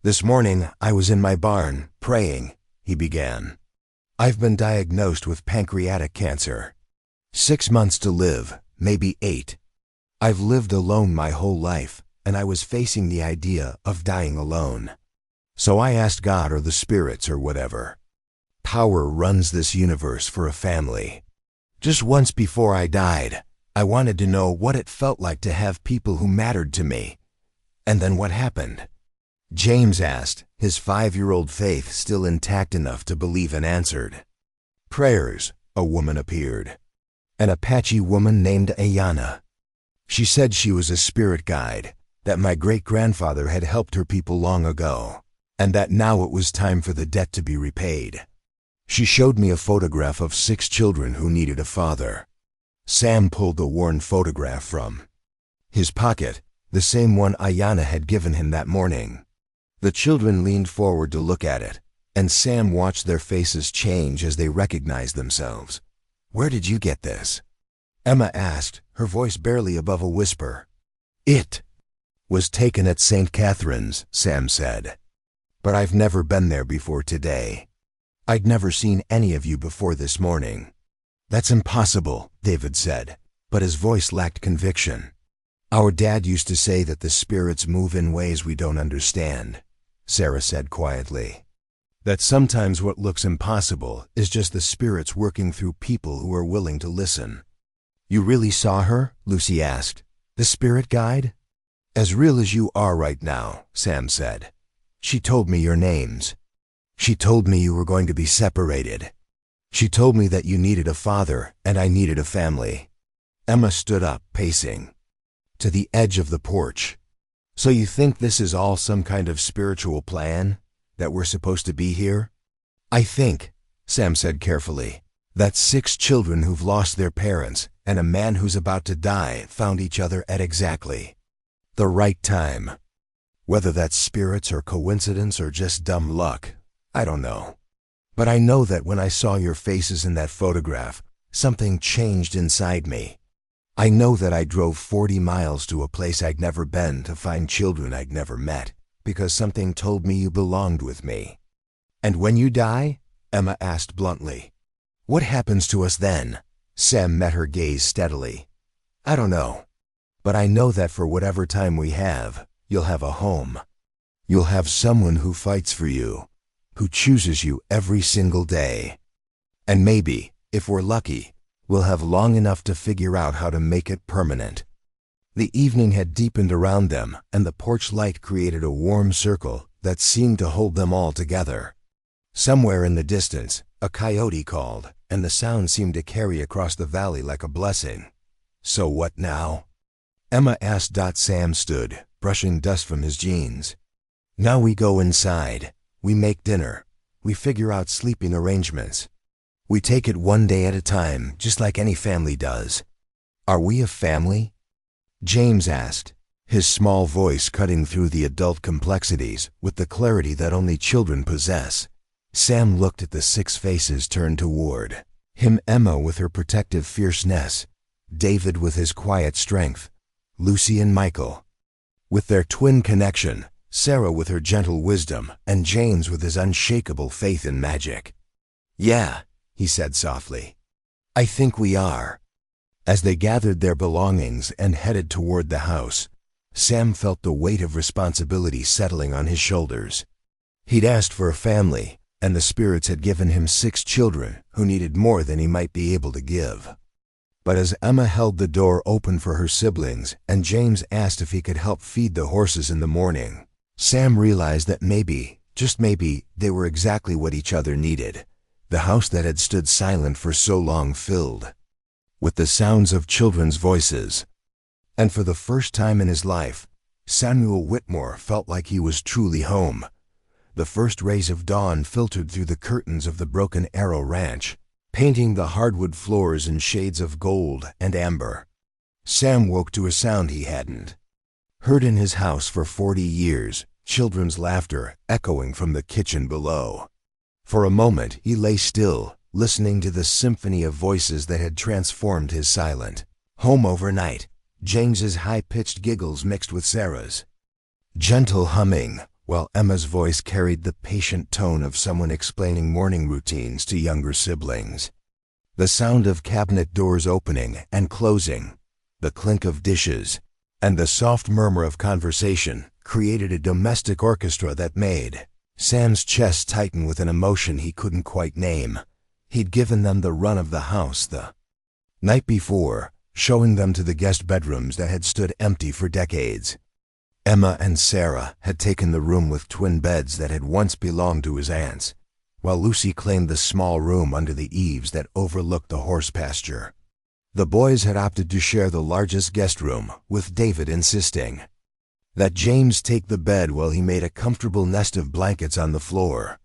"This morning I was in my barn, praying," he began. "I've been diagnosed with pancreatic cancer. 6 months to live, maybe 8. I've lived alone my whole life, and I was facing the idea of dying alone. So I asked God or the spirits or whatever power runs this universe for a family. Just once before I died, I wanted to know what it felt like to have people who mattered to me. And then what happened?" James asked, his 5-year-old faith still intact enough to believe, and answered. "Prayers," a woman appeared. An Apache woman named Ayana. She said she was a spirit guide, that my great-grandfather had helped her people long ago, and that now it was time for the debt to be repaid. She showed me a photograph of 6 children who needed a father. Sam pulled the worn photograph from his pocket, the same one Ayana had given him that morning. The children leaned forward to look at it, and Sam watched their faces change as they recognized themselves. "Where did you get this?" Emma asked, her voice barely above a whisper. "It was taken at St. Catherine's," Sam said. "But I've never been there before today. I'd never seen any of you before this morning." "That's impossible," David said, but his voice lacked conviction. "Our dad used to say that the spirits move in ways we don't understand," Sarah said quietly. "That sometimes what looks impossible is just the spirits working through people who are willing to listen." "You really saw her?" Lucy asked. "The spirit guide?" "As real as you are right now," Sam said. "She told me your names. She told me you were going to be separated. She told me that you needed a father and I needed a family." Emma stood up, pacing to the edge of the porch. "So you think this is all some kind of spiritual plan? That we're supposed to be here?" "I think," Sam said carefully, "that 6 children who've lost their parents and a man who's about to die found each other at exactly the right time. Whether that's spirits or coincidence or just dumb luck, I don't know. But I know that when I saw your faces in that photograph, something changed inside me. I know that I drove 40 miles to a place I'd never been to find children I'd never met, because something told me you belonged with me." "And when you die?" Emma asked bluntly. "What happens to us then?" Sam met her gaze steadily. "I don't know. But I know that for whatever time we have, you'll have a home. You'll have someone who fights for you, who chooses you every single day. And maybe, if we're lucky, we'll have long enough to figure out how to make it permanent." The evening had deepened around them, and the porch light created a warm circle that seemed to hold them all together. Somewhere in the distance, a coyote called, and the sound seemed to carry across the valley like a blessing. "So what now?" Emma asked. Sam stood, brushing dust from his jeans. "Now we go inside. We make dinner. We figure out sleeping arrangements. We take it one day at a time, just like any family does." "Are we a family?" James asked, his small voice cutting through the adult complexities with the clarity that only children possess. Sam looked at the 6 faces turned toward him, Emma with her protective fierceness, David with his quiet strength, Lucy and Michael with their twin connection, Sarah with her gentle wisdom, and James with his unshakable faith in magic. "Yeah," he said softly. "I think we are." As they gathered their belongings and headed toward the house, Sam felt the weight of responsibility settling on his shoulders. He'd asked for a family, and the spirits had given him 6 children who needed more than he might be able to give. But as Emma held the door open for her siblings and James asked if he could help feed the horses in the morning, Sam realized that maybe, just maybe, they were exactly what each other needed. The house that had stood silent for so long filled with the sounds of children's voices. And for the first time in his life, Samuel Whitmore felt like he was truly home. The first rays of dawn filtered through the curtains of the Broken Arrow Ranch, painting the hardwood floors in shades of gold and amber. Sam woke to a sound he hadn't heard in his house for 40 years, children's laughter echoing from the kitchen below. For a moment he lay still, listening to the symphony of voices that had transformed his silent home overnight. James's high-pitched giggles mixed with Sarah's gentle humming, while Emma's voice carried the patient tone of someone explaining morning routines to younger siblings. The sound of cabinet doors opening and closing, the clink of dishes, and the soft murmur of conversation created a domestic orchestra that made Sam's chest tighten with an emotion he couldn't quite name. He'd given them the run of the house the night before, showing them to the guest bedrooms that had stood empty for decades. Emma and Sarah had taken the room with twin beds that had once belonged to his aunts, while Lucy claimed the small room under the eaves that overlooked the horse pasture. The boys had opted to share the largest guest room, with David insisting that James take the bed while he made a comfortable nest of blankets on the floor.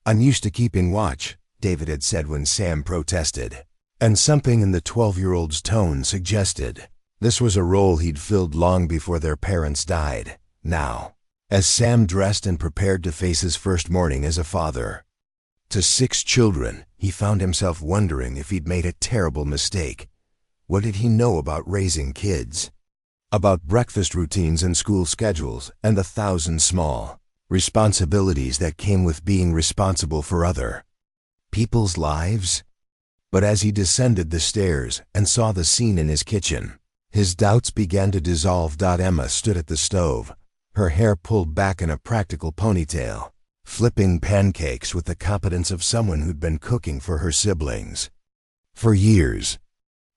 "I'm used to keeping watch," David had said when Sam protested, and something in the 12-year-old's tone suggested this was a role he'd filled long before their parents died. Now, as Sam dressed and prepared to face his first morning as a father to 6 children, he found himself wondering if he'd made a terrible mistake. What did he know about raising kids? About breakfast routines and school schedules and the 1,000 small responsibilities that came with being responsible for other people's lives? But as he descended the stairs and saw the scene in his kitchen, his doubts began to dissolve. Emma stood at the stove, her hair pulled back in a practical ponytail, flipping pancakes with the competence of someone who'd been cooking for her siblings for years.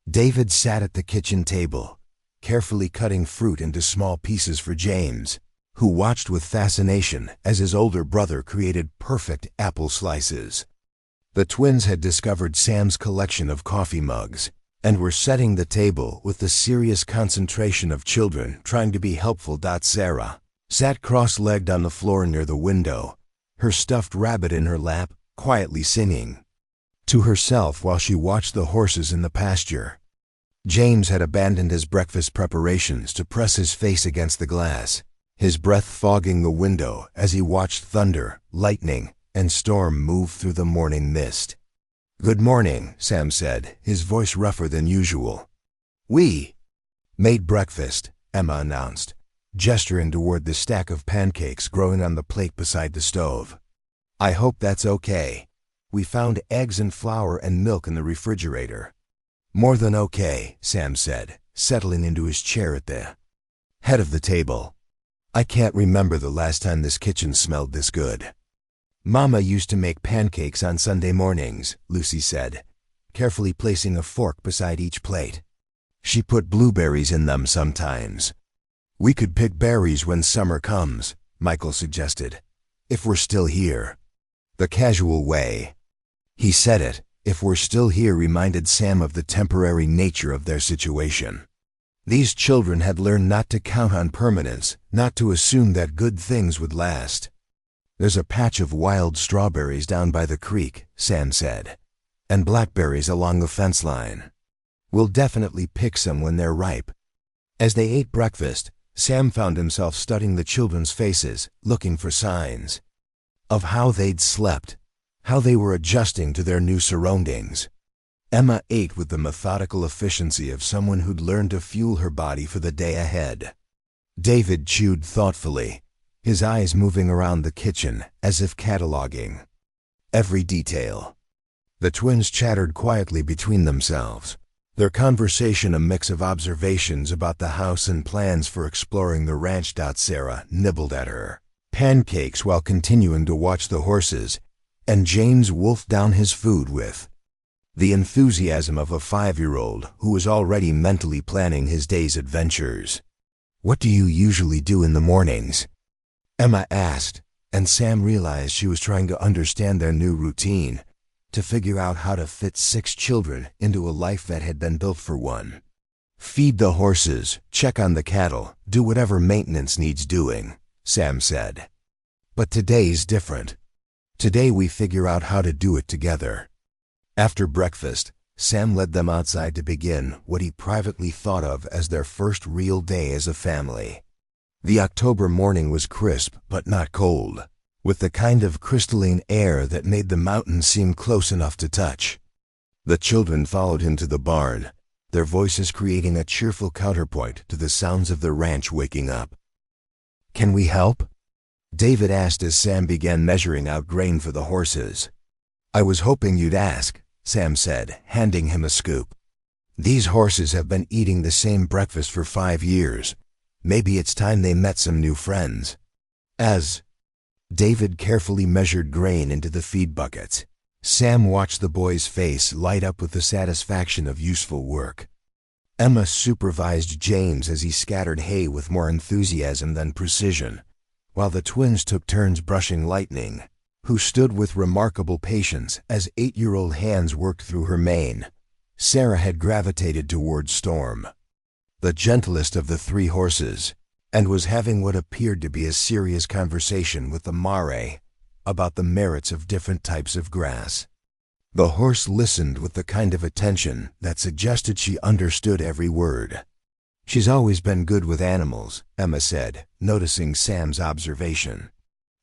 David sat at the kitchen table, carefully cutting fruit into small pieces for James, who watched with fascination as his older brother created perfect apple slices. The twins had discovered Sam's collection of coffee mugs and were setting the table with the serious concentration of children trying to be helpful. Sarah sat cross-legged on the floor near the window, her stuffed rabbit in her lap, quietly singing to herself while she watched the horses in the pasture. James had abandoned his breakfast preparations to press his face against the glass, his breath fogging the window as he watched thunder, lightning, and storm move through the morning mist. "Good morning," Sam said, his voice rougher than usual. "We made breakfast," Emma announced, gesturing toward the stack of pancakes growing on the plate beside the stove. "I hope that's okay. We found eggs and flour and milk in the refrigerator." "More than okay," Sam said, settling into his chair at the head of the table. "I can't remember the last time this kitchen smelled this good." "Mama used to make pancakes on Sunday mornings," Lucy said, carefully placing a fork beside each plate. "She put blueberries in them sometimes." "We could pick berries when summer comes," Michael suggested, "if we're still here." The casual way he said it, "if we're still here," reminded Sam of the temporary nature of their situation. These children had learned not to count on permanence, not to assume that good things would last. "There's a patch of wild strawberries down by the creek," Sam said, "and blackberries along the fence line. We'll definitely pick some when they're ripe." As they ate breakfast, Sam found himself studying the children's faces, looking for signs of how they'd slept, how they were adjusting to their new surroundings. Emma ate with the methodical efficiency of someone who'd learned to fuel her body for the day ahead. David chewed thoughtfully, his eyes moving around the kitchen as if cataloging every detail. The twins chattered quietly between themselves, their conversation a mix of observations about the house and plans for exploring the ranch. Sarah nibbled at her pancakes while continuing to watch the horses, and James wolfed down his food with the enthusiasm of a 5-year-old who was already mentally planning his day's adventures. "What do you usually do in the mornings?" Emma asked, and Sam realized she was trying to understand their new routine, to figure out how to fit 6 children into a life that had been built for one. Feed the horses, check on the cattle, do whatever maintenance needs doing, Sam said. But today's different. Today we figure out how to do it together. After breakfast, Sam led them outside to begin what he privately thought of as their first real day as a family. The October morning was crisp but not cold, with the kind of crystalline air that made the mountains seem close enough to touch. The children followed him to the barn, their voices creating a cheerful counterpoint to the sounds of the ranch waking up. "Can we help?" David asked as Sam began measuring out grain for the horses. "I was hoping you'd ask," Sam said, handing him a scoop. "These horses have been eating the same breakfast for 5 years. Maybe it's time they met some new friends." As David carefully measured grain into the feed buckets, Sam watched the boy's face light up with the satisfaction of useful work. Emma supervised James as he scattered hay with more enthusiasm than precision, while the twins took turns brushing Lightning, who stood with remarkable patience as 8-year-old hands worked through her mane. Sarah had gravitated toward Storm, the gentlest of the 3 horses, and was having what appeared to be a serious conversation with the mare about the merits of different types of grass. The horse listened with the kind of attention that suggested she understood every word. "She's always been good with animals," Emma said, noticing Sam's observation.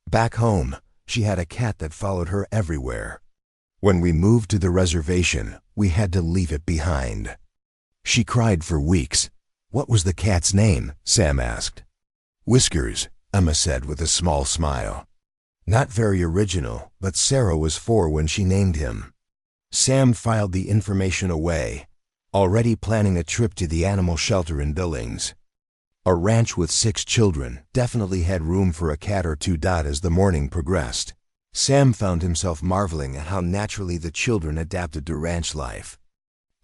"Back home, she had a cat that followed her everywhere. When we moved to the reservation, we had to leave it behind. She cried for weeks." "What was the cat's name?" Sam asked. "Whiskers," Emma said with a small smile. "Not very original, but Sarah was 4 when she named him." Sam filed the information away, already planning a trip to the animal shelter in Billings. A ranch with 6 children definitely had room for a cat or 2. As the morning progressed, Sam found himself marveling at how naturally the children adapted to ranch life.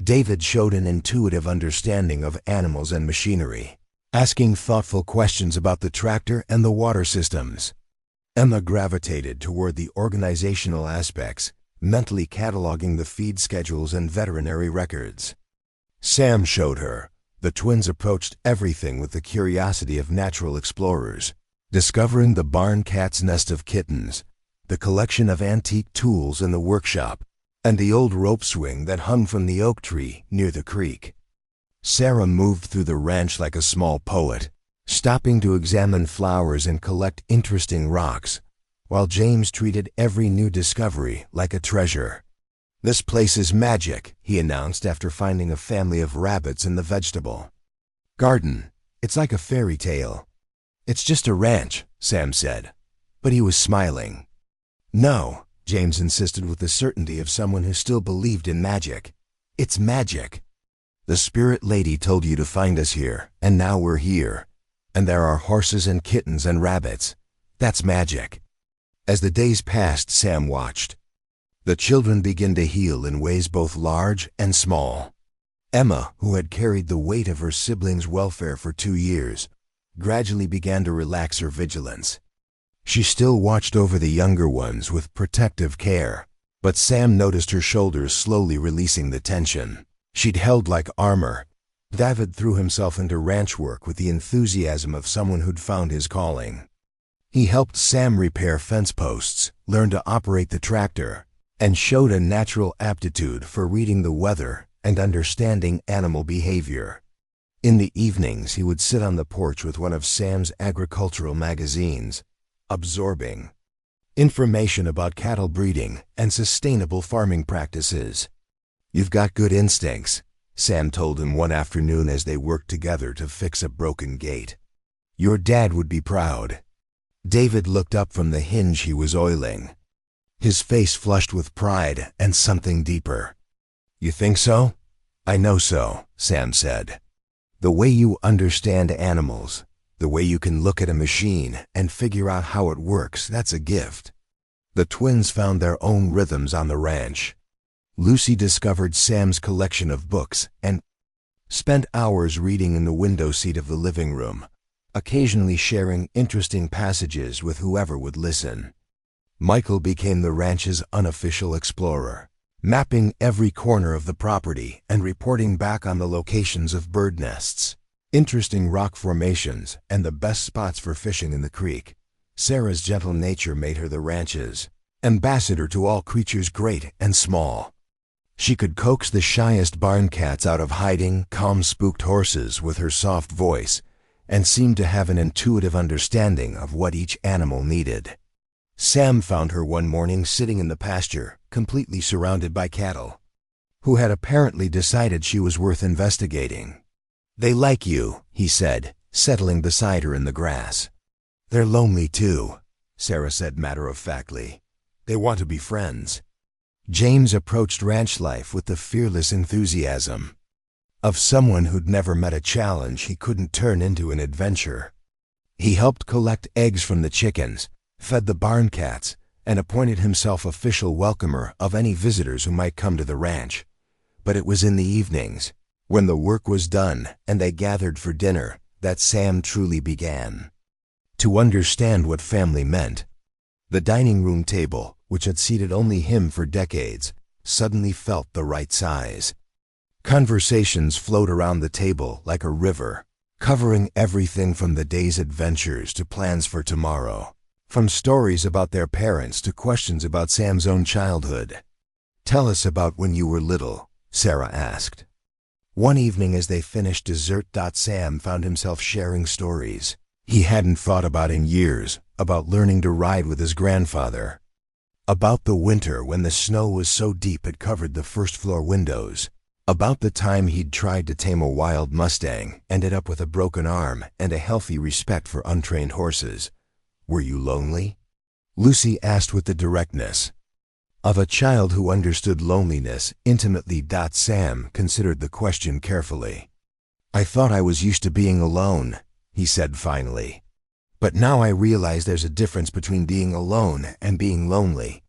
David showed an intuitive understanding of animals and machinery, asking thoughtful questions about the tractor and the water systems. Emma gravitated toward the organizational aspects, mentally cataloging the feed schedules and veterinary records. Sam showed her. The twins approached everything with the curiosity of natural explorers, discovering the barn cat's nest of kittens, the collection of antique tools in the workshop, and the old rope swing that hung from the oak tree near the creek. Sarah moved through the ranch like a small poet, stopping to examine flowers and collect interesting rocks, while James treated every new discovery like a treasure. "This place is magic," he announced after finding a family of rabbits in the vegetable garden. "It's like a fairy tale." "It's just a ranch," Sam said, but he was smiling. "No," James insisted with the certainty of someone who still believed in magic. "It's magic. The spirit lady told you to find us here, and now we're here. And there are horses and kittens and rabbits. That's magic." As the days passed, Sam watched. The children began to heal in ways both large and small. Emma, who had carried the weight of her siblings' welfare for 2 years, gradually began to relax her vigilance. She still watched over the younger ones with protective care, but Sam noticed her shoulders slowly releasing the tension she'd held like armor. David threw himself into ranch work with the enthusiasm of someone who'd found his calling. He helped Sam repair fence posts, learned to operate the tractor, and showed a natural aptitude for reading the weather and understanding animal behavior. In the evenings, he would sit on the porch with one of Sam's agricultural magazines, absorbing information about cattle breeding and sustainable farming practices. "You've got good instincts," Sam told him one afternoon as they worked together to fix a broken gate. "Your dad would be proud." David looked up from the hinge he was oiling, his face flushed with pride and something deeper. "You think so?" "I know so," Sam said. "The way you understand animals, the way you can look at a machine and figure out how it works, that's a gift." The twins found their own rhythms on the ranch. Lucy discovered Sam's collection of books and spent hours reading in the window seat of the living room, occasionally sharing interesting passages with whoever would listen. Michael became the ranch's unofficial explorer, mapping every corner of the property and reporting back on the locations of bird nests, interesting rock formations, and the best spots for fishing in the creek. Sarah's gentle nature made her the ranch's ambassador to all creatures great and small. She could coax the shyest barn cats out of hiding, calm spooked horses with her soft voice, and seemed to have an intuitive understanding of what each animal needed. Sam found her one morning sitting in the pasture, completely surrounded by cattle, who had apparently decided she was worth investigating. "They like you," he said, settling beside her in the grass. "They're lonely too," Sarah said matter-of-factly. "They want to be friends." James approached ranch life with the fearless enthusiasm of someone who'd never met a challenge he couldn't turn into an adventure. He helped collect eggs from the chickens, fed the barn cats, and appointed himself official welcomer of any visitors who might come to the ranch. But it was in the evenings, when the work was done and they gathered for dinner, that Sam truly began to understand what family meant. The dining room table, which had seated only him for decades, suddenly felt the right size. Conversations flowed around the table like a river, covering everything from the day's adventures to plans for tomorrow, from stories about their parents to questions about Sam's own childhood. "Tell us about when you were little," Sarah asked. One evening as they finished dessert, Sam found himself sharing stories he hadn't thought about in years, about learning to ride with his grandfather, about the winter when the snow was so deep it covered the first-floor windows, about the time he'd tried to tame a wild Mustang, ended up with a broken arm and a healthy respect for untrained horses. "Were you lonely?" Lucy asked with the directness of a child who understood loneliness intimately. Sam considered the question carefully. "I thought I was used to being alone," he said finally. "But now I realize there's a difference between being alone and being lonely.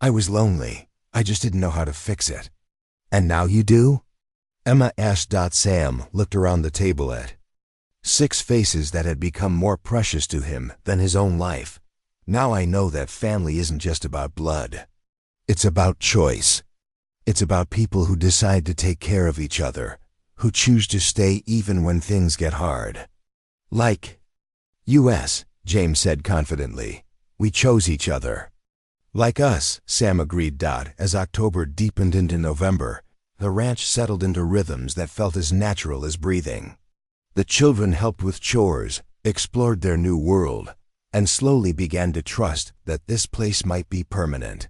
I was lonely. I just didn't know how to fix it." "And now you do?" Emma asked. Sam looked around the table at 6 faces that had become more precious to him than his own life. "Now I know that family isn't just about blood. It's about choice. It's about people who decide to take care of each other, who choose to stay even when things get hard. Like us," James said confidently. "We chose each other." "Like us," Sam agreed. As October deepened into November, the ranch settled into rhythms that felt as natural as breathing. The children helped with chores, explored their new world, and slowly began to trust that this place might be permanent.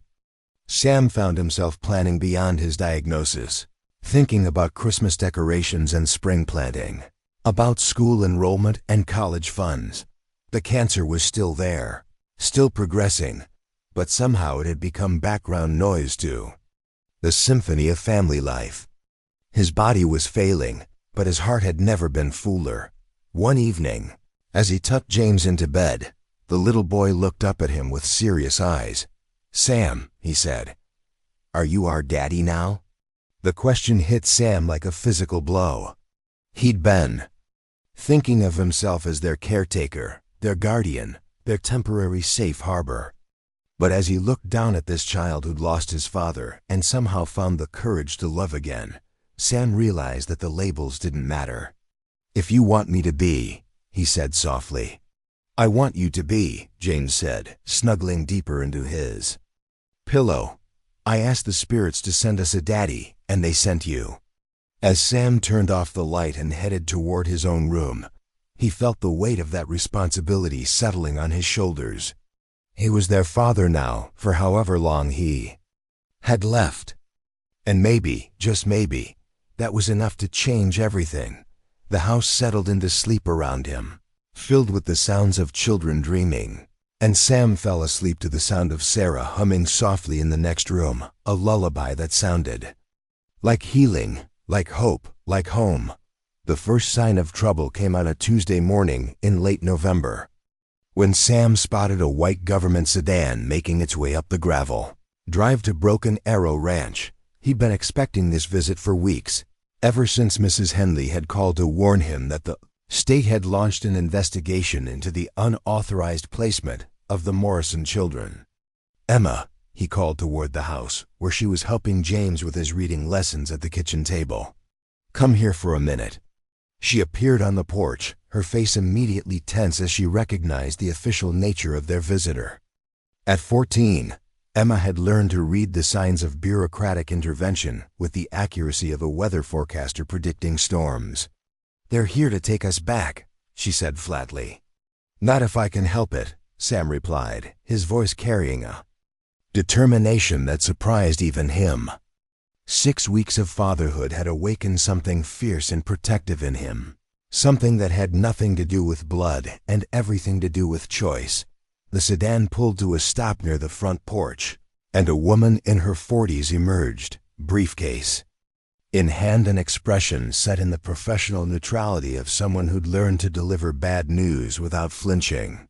Sam found himself planning beyond his diagnosis, thinking about Christmas decorations and spring planting, about school enrollment and college funds. The cancer was still there, still progressing, but somehow it had become background noise to the symphony of family life. His body was failing, but his heart had never been fuller. One evening, as he tucked James into bed, the little boy looked up at him with serious eyes. "Sam," he said, "are you our daddy now?" The question hit Sam like a physical blow. He'd been thinking of himself as their caretaker, their guardian, their temporary safe harbor. But as he looked down at this child who'd lost his father and somehow found the courage to love again, Sam realized that the labels didn't matter. "If you want me to be," he said softly. "I want you to be," James said, snuggling deeper into his pillow. "I asked the spirits to send us a daddy, and they sent you." As Sam turned off the light and headed toward his own room, he felt the weight of that responsibility settling on his shoulders. He was their father now, for however long he had left. And maybe, just maybe, that was enough to change everything. The house settled into sleep around him, filled with the sounds of children dreaming, and Sam fell asleep to the sound of Sarah humming softly in the next room, a lullaby that sounded like healing, like hope, like home. The first sign of trouble came on a Tuesday morning in late November, when Sam spotted a white government sedan making its way up the gravel drive to Broken Arrow Ranch. He'd been expecting this visit for weeks, ever since Mrs. Henley had called to warn him that the state had launched an investigation into the unauthorized placement of the Morrison children. "Emma," he called toward the house, where she was helping James with his reading lessons at the kitchen table. "Come here for a minute." She appeared on the porch, her face immediately tense as she recognized the official nature of their visitor. At 14, Emma had learned to read the signs of bureaucratic intervention with the accuracy of a weather forecaster predicting storms. "They're here to take us back," she said flatly. "Not if I can help it," Sam replied, his voice carrying a determination that surprised even him. 6 weeks of fatherhood had awakened something fierce and protective in him, something that had nothing to do with blood and everything to do with choice. The sedan pulled to a stop near the front porch, and a woman in her 40s emerged, briefcase in hand, an expression set in the professional neutrality of someone who'd learned to deliver bad news without flinching.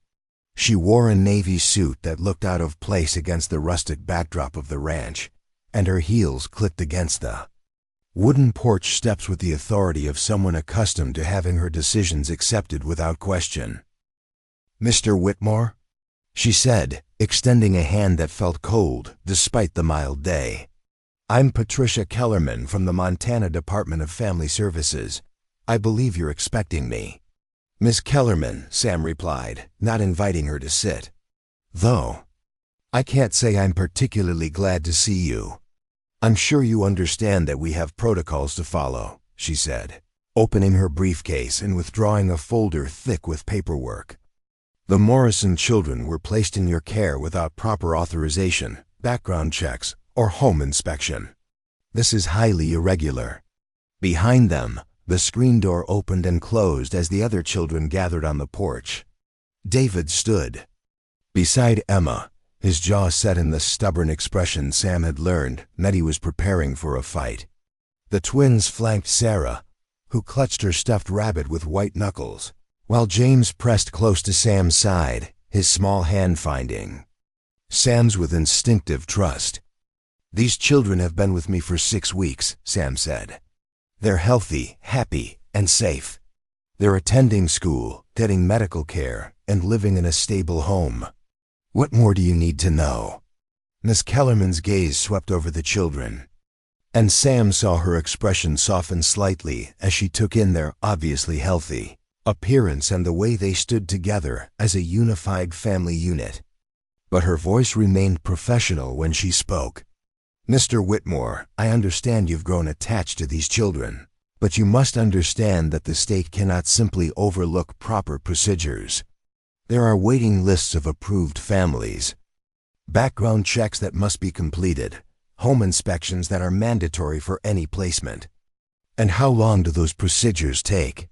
She wore a navy suit that looked out of place against the rustic backdrop of the ranch, and her heels clicked against the wooden porch steps with the authority of someone accustomed to having her decisions accepted without question. "Mr. Whitmore?" she said, extending a hand that felt cold despite the mild day. "I'm Patricia Kellerman from the Montana Department of Family Services. I believe you're expecting me." "Miss Kellerman," Sam replied, not inviting her to sit. "Though I can't say I'm particularly glad to see you." "I'm sure you understand that we have protocols to follow," she said, opening her briefcase and withdrawing a folder thick with paperwork. "The Morrison children were placed in your care without proper authorization, background checks, or home inspection. This is highly irregular." Behind them, the screen door opened and closed as the other children gathered on the porch. David stood beside Emma, his jaw set in the stubborn expression Sam had learned that he was preparing for a fight. The twins flanked Sarah, who clutched her stuffed rabbit with white knuckles, while James pressed close to Sam's side, his small hand finding Sam's with instinctive trust. "These children have been with me for 6 weeks, Sam said. They're healthy, happy, and safe. They're attending school, getting medical care, and living in a stable home. What more do you need to know?" Miss Kellerman's gaze swept over the children, and Sam saw her expression soften slightly as she took in their obviously healthy appearance and the way they stood together as a unified family unit. But her voice remained professional when she spoke. "Mr. Whitmore, I understand you've grown attached to these children, but you must understand that the state cannot simply overlook proper procedures. There are waiting lists of approved families, background checks that must be completed, home inspections that are mandatory for any placement." "And how long do those procedures take?"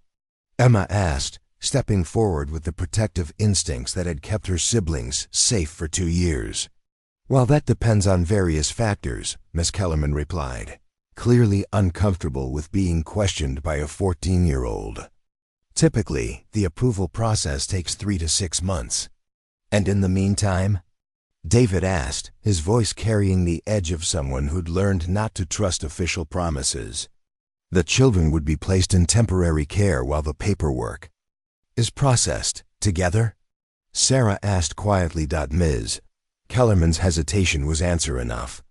Emma asked, stepping forward with the protective instincts that had kept her siblings safe for 2 years. "Well, that depends on various factors," Miss Kellerman replied, clearly uncomfortable with being questioned by a 14-year-old. "Typically, the approval process takes 3 to 6 months." "And in the meantime?" David asked, his voice carrying the edge of someone who'd learned not to trust official promises. "The children would be placed in temporary care while the paperwork is processed. Together?" Sarah asked quietly. Ms. Kellerman's hesitation was answer enough.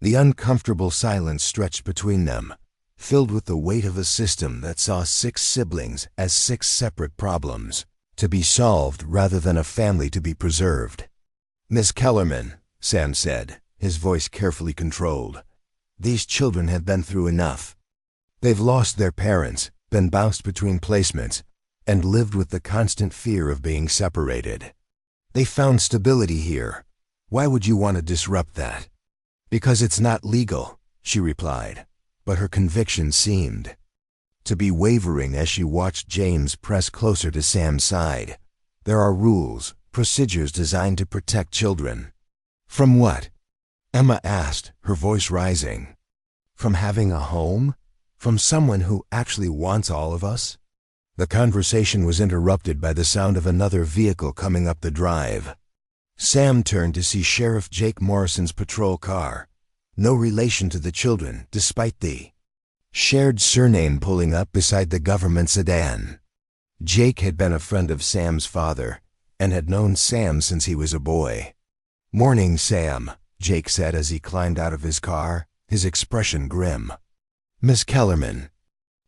The uncomfortable silence stretched between them, filled with the weight of a system that saw 6 siblings as 6 separate problems to be solved rather than a family to be preserved. "Miss Kellerman," Sam said, his voice carefully controlled, "these children have been through enough. They've lost their parents, been bounced between placements, and lived with the constant fear of being separated. They found stability here. Why would you want to disrupt that?" "Because it's not legal," she replied, but her conviction seemed to be wavering as she watched James press closer to Sam's side. "There are rules, procedures designed to protect children." "From what?" Emma asked, her voice rising. "From having a home? From someone who actually wants all of us?" The conversation was interrupted by the sound of another vehicle coming up the drive. Sam turned to see Sheriff Jake Morrison's patrol car, no relation to the children despite the shared surname, pulling up beside the government sedan. Jake had been a friend of Sam's father and had known Sam since he was a boy. "Morning, Sam," Jake said as he climbed out of his car, his expression grim. "Miss Kellerman."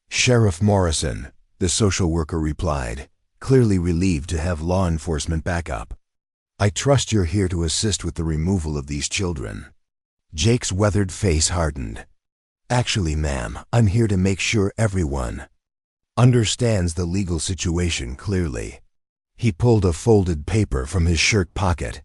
"Sheriff Morrison," the social worker replied, clearly relieved to have law enforcement backup. "I trust you're here to assist with the removal of these children." Jake's weathered face hardened. "Actually, ma'am, I'm here to make sure everyone understands the legal situation clearly." He pulled a folded paper from his shirt pocket.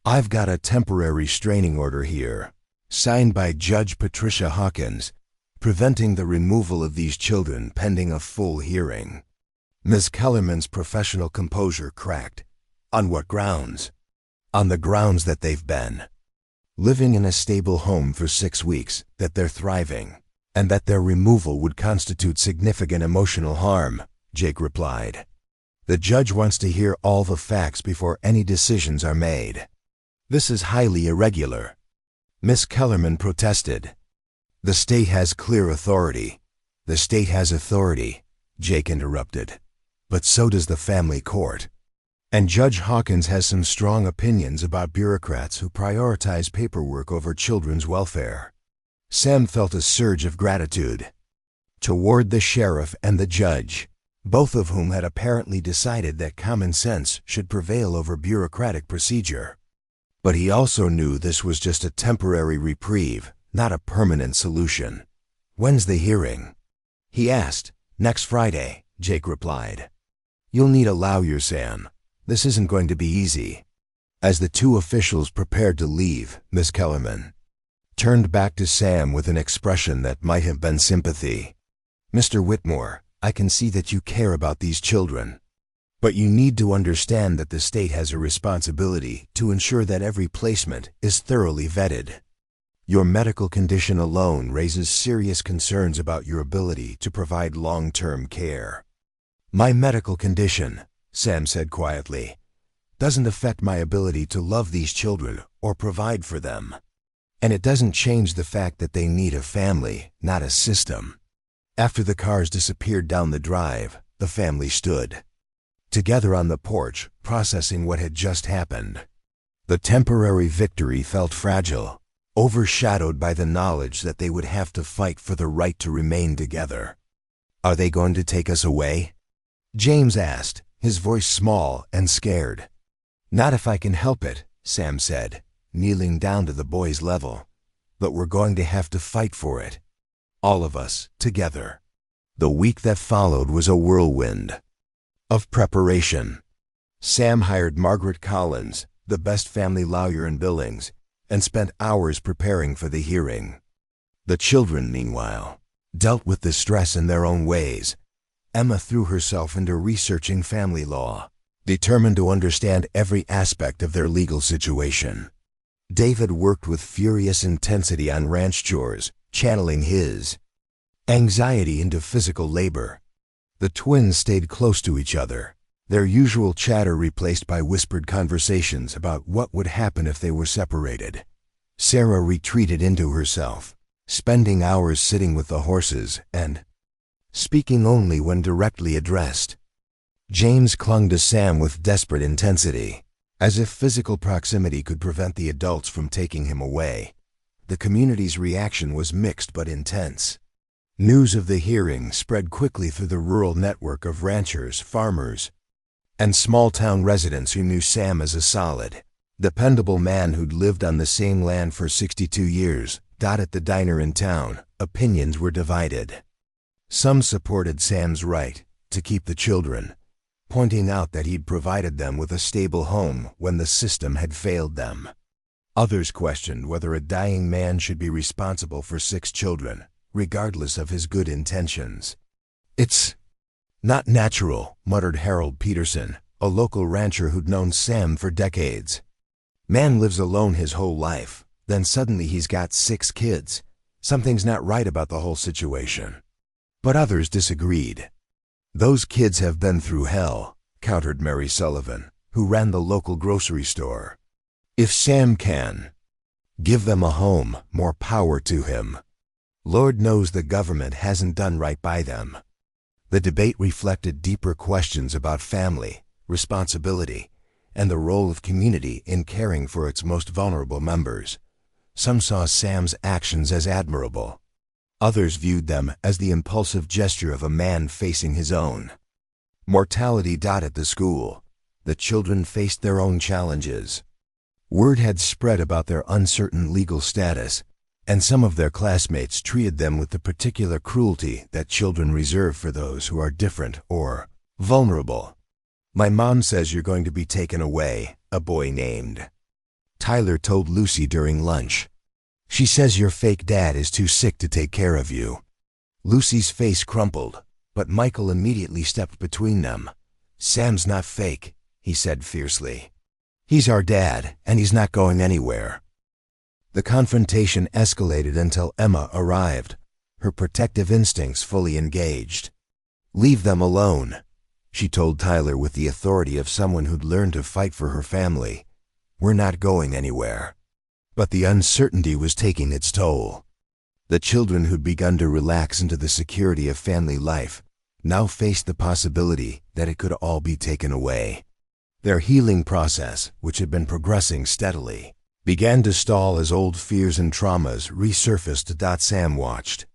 "I've got a temporary restraining order here, signed by Judge Patricia Hawkins, preventing the removal of these children pending a full hearing." Ms. Kellerman's professional composure cracked. "On what grounds?" "On the grounds that they've been living in a stable home for 6 weeks, that they're thriving, and that their removal would constitute significant emotional harm," Jake replied. "The judge wants to hear all the facts before any decisions are made." "This is highly irregular," Miss Kellerman protested. "The state has clear authority." "The state has authority," Jake interrupted, "but so does the family court. And Judge Hawkins has some strong opinions about bureaucrats who prioritize paperwork over children's welfare." Sam felt a surge of gratitude toward the sheriff and the judge, both of whom had apparently decided that common sense should prevail over bureaucratic procedure. But he also knew this was just a temporary reprieve, not a permanent solution. "When's the hearing?" he asked. "Next Friday," Jake replied. "You'll need a lawyer, Sam. This isn't going to be easy." As the two officials prepared to leave, Miss Kellerman turned back to Sam with an expression that might have been sympathy. "Mr. Whitmore, I can see that you care about these children. But you need to understand that the state has a responsibility to ensure that every placement is thoroughly vetted. Your medical condition alone raises serious concerns about your ability to provide long-term care." "My medical condition," Sam said quietly, "doesn't affect my ability to love these children or provide for them. And it doesn't change the fact that they need a family, not a system." After the cars disappeared down the drive, the family stood together on the porch, processing what had just happened. The temporary victory felt fragile, overshadowed by the knowledge that they would have to fight for the right to remain together. "Are they going to take us away?" James asked, his voice small and scared. "Not if I can help it," Sam said, kneeling down to the boy's level. "But we're going to have to fight for it. All of us, together." The week that followed was a whirlwind of preparation. Sam hired Margaret Collins, the best family lawyer in Billings, and spent hours preparing for the hearing. The children, meanwhile, dealt with the stress in their own ways. Emma threw herself into researching family law, determined to understand every aspect of their legal situation. David worked with furious intensity on ranch chores, channeling his anxiety into physical labor. The twins stayed close to each other, their usual chatter replaced by whispered conversations about what would happen if they were separated. Sarah retreated into herself, spending hours sitting with the horses and speaking only when directly addressed. James clung to Sam with desperate intensity, as if physical proximity could prevent the adults from taking him away. The community's reaction was mixed but intense. News of the hearing spread quickly through the rural network of ranchers, farmers, and small-town residents who knew Sam as a solid, dependable man who'd lived on the same land for 62 years. At the diner in town, opinions were divided. Some supported Sam's right to keep the children, pointing out that he'd provided them with a stable home when the system had failed them. Others questioned whether a dying man should be responsible for 6 children, regardless of his good intentions. "It's not natural," muttered Harold Peterson, a local rancher who'd known Sam for decades. "Man lives alone his whole life, then suddenly he's got 6 kids. Something's not right about the whole situation." But others disagreed. "Those kids have been through hell," countered Mary Sullivan, who ran the local grocery store. "If Sam can give them a home, more power to him. Lord knows the government hasn't done right by them." The debate reflected deeper questions about family, responsibility, and the role of community in caring for its most vulnerable members. Some saw Sam's actions as admirable. Others viewed them as the impulsive gesture of a man facing his own. Mortality dotted the school. The children faced their own challenges. Word had spread about their uncertain legal status, and some of their classmates treated them with the particular cruelty that children reserve for those who are different or vulnerable. "My mom says you're going to be taken away," a boy named Tyler told Lucy during lunch. "She says your fake dad is too sick to take care of you." Lucy's face crumpled, but Michael immediately stepped between them. "Sam's not fake," he said fiercely. "He's our dad, and he's not going anywhere." The confrontation escalated until Emma arrived, her protective instincts fully engaged. "Leave them alone," she told Tyler with the authority of someone who'd learned to fight for her family. "We're not going anywhere." But the uncertainty was taking its toll. The children who'd begun to relax into the security of family life now faced the possibility that it could all be taken away. Their healing process, which had been progressing steadily, began to stall as old fears and traumas resurfaced. Sam watched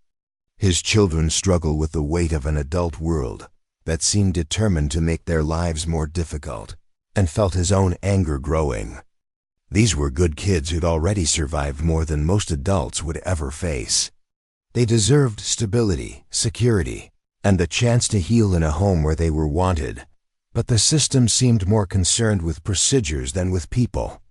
his children struggle with the weight of an adult world that seemed determined to make their lives more difficult, and felt his own anger growing. These were good kids who'd already survived more than most adults would ever face. They deserved stability, security, and the chance to heal in a home where they were wanted. But the system seemed more concerned with procedures than with people,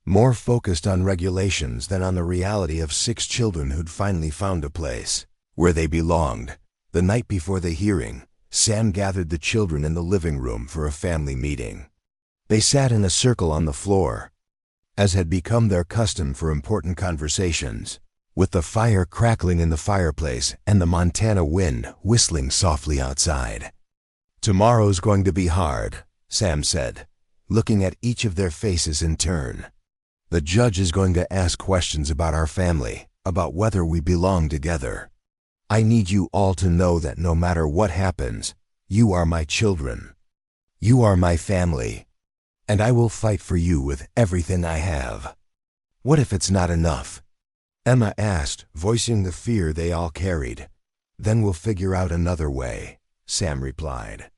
more focused on regulations than on the reality of 6 children who'd finally found a place where they belonged. The night before the hearing, Sam gathered the children in the living room for a family meeting. They sat in a circle on the floor, as had become their custom for important conversations, with the fire crackling in the fireplace and the Montana wind whistling softly outside. "Tomorrow's going to be hard," Sam said, looking at each of their faces in turn. "The judge is going to ask questions about our family, about whether we belong together. I need you all to know that no matter what happens, you are my children. You are my family, and I will fight for you with everything I have." "What if it's not enough?" Emma asked, voicing the fear they all carried. "Then we'll figure out another way," Sam replied.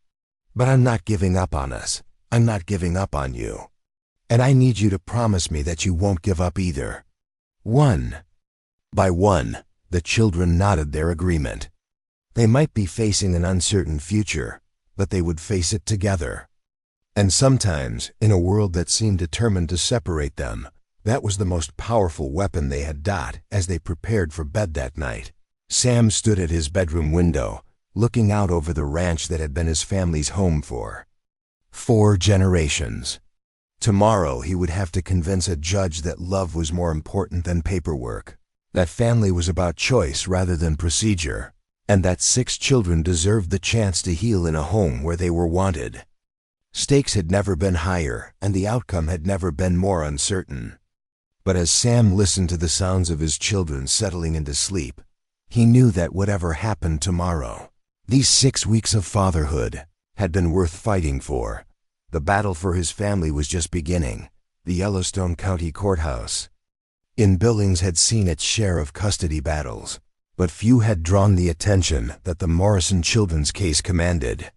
"But I'm not giving up on us. I'm not giving up on you. And I need you to promise me that you won't give up either." One by one, the children nodded their agreement. They might be facing an uncertain future, but they would face it together. And sometimes, in a world that seemed determined to separate them, that was the most powerful weapon they had as they prepared for bed that night. Sam stood at his bedroom window, looking out over the ranch that had been his family's home for 4 generations. Tomorrow he would have to convince a judge that love was more important than paperwork, that family was about choice rather than procedure, and that 6 children deserved the chance to heal in a home where they were wanted. Stakes had never been higher, and the outcome had never been more uncertain. But as Sam listened to the sounds of his children settling into sleep, he knew that whatever happened tomorrow, these 6 weeks of fatherhood had been worth fighting for. The battle for his family was just beginning. The Yellowstone County Courthouse in Billings had seen its share of custody battles, but few had drawn the attention that the Morrison children's case commanded.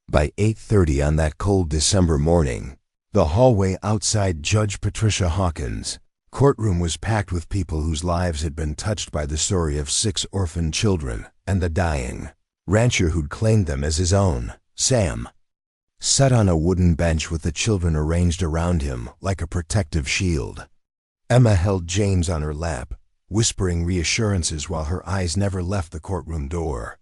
By 8:30 on that cold December morning, the hallway outside Judge Patricia Hawkins' courtroom was packed with people whose lives had been touched by the story of 6 orphaned children and the dying rancher who'd claimed them as his own. Sam sat on a wooden bench with the children arranged around him like a protective shield. Emma held James on her lap, whispering reassurances while her eyes never left the courtroom door.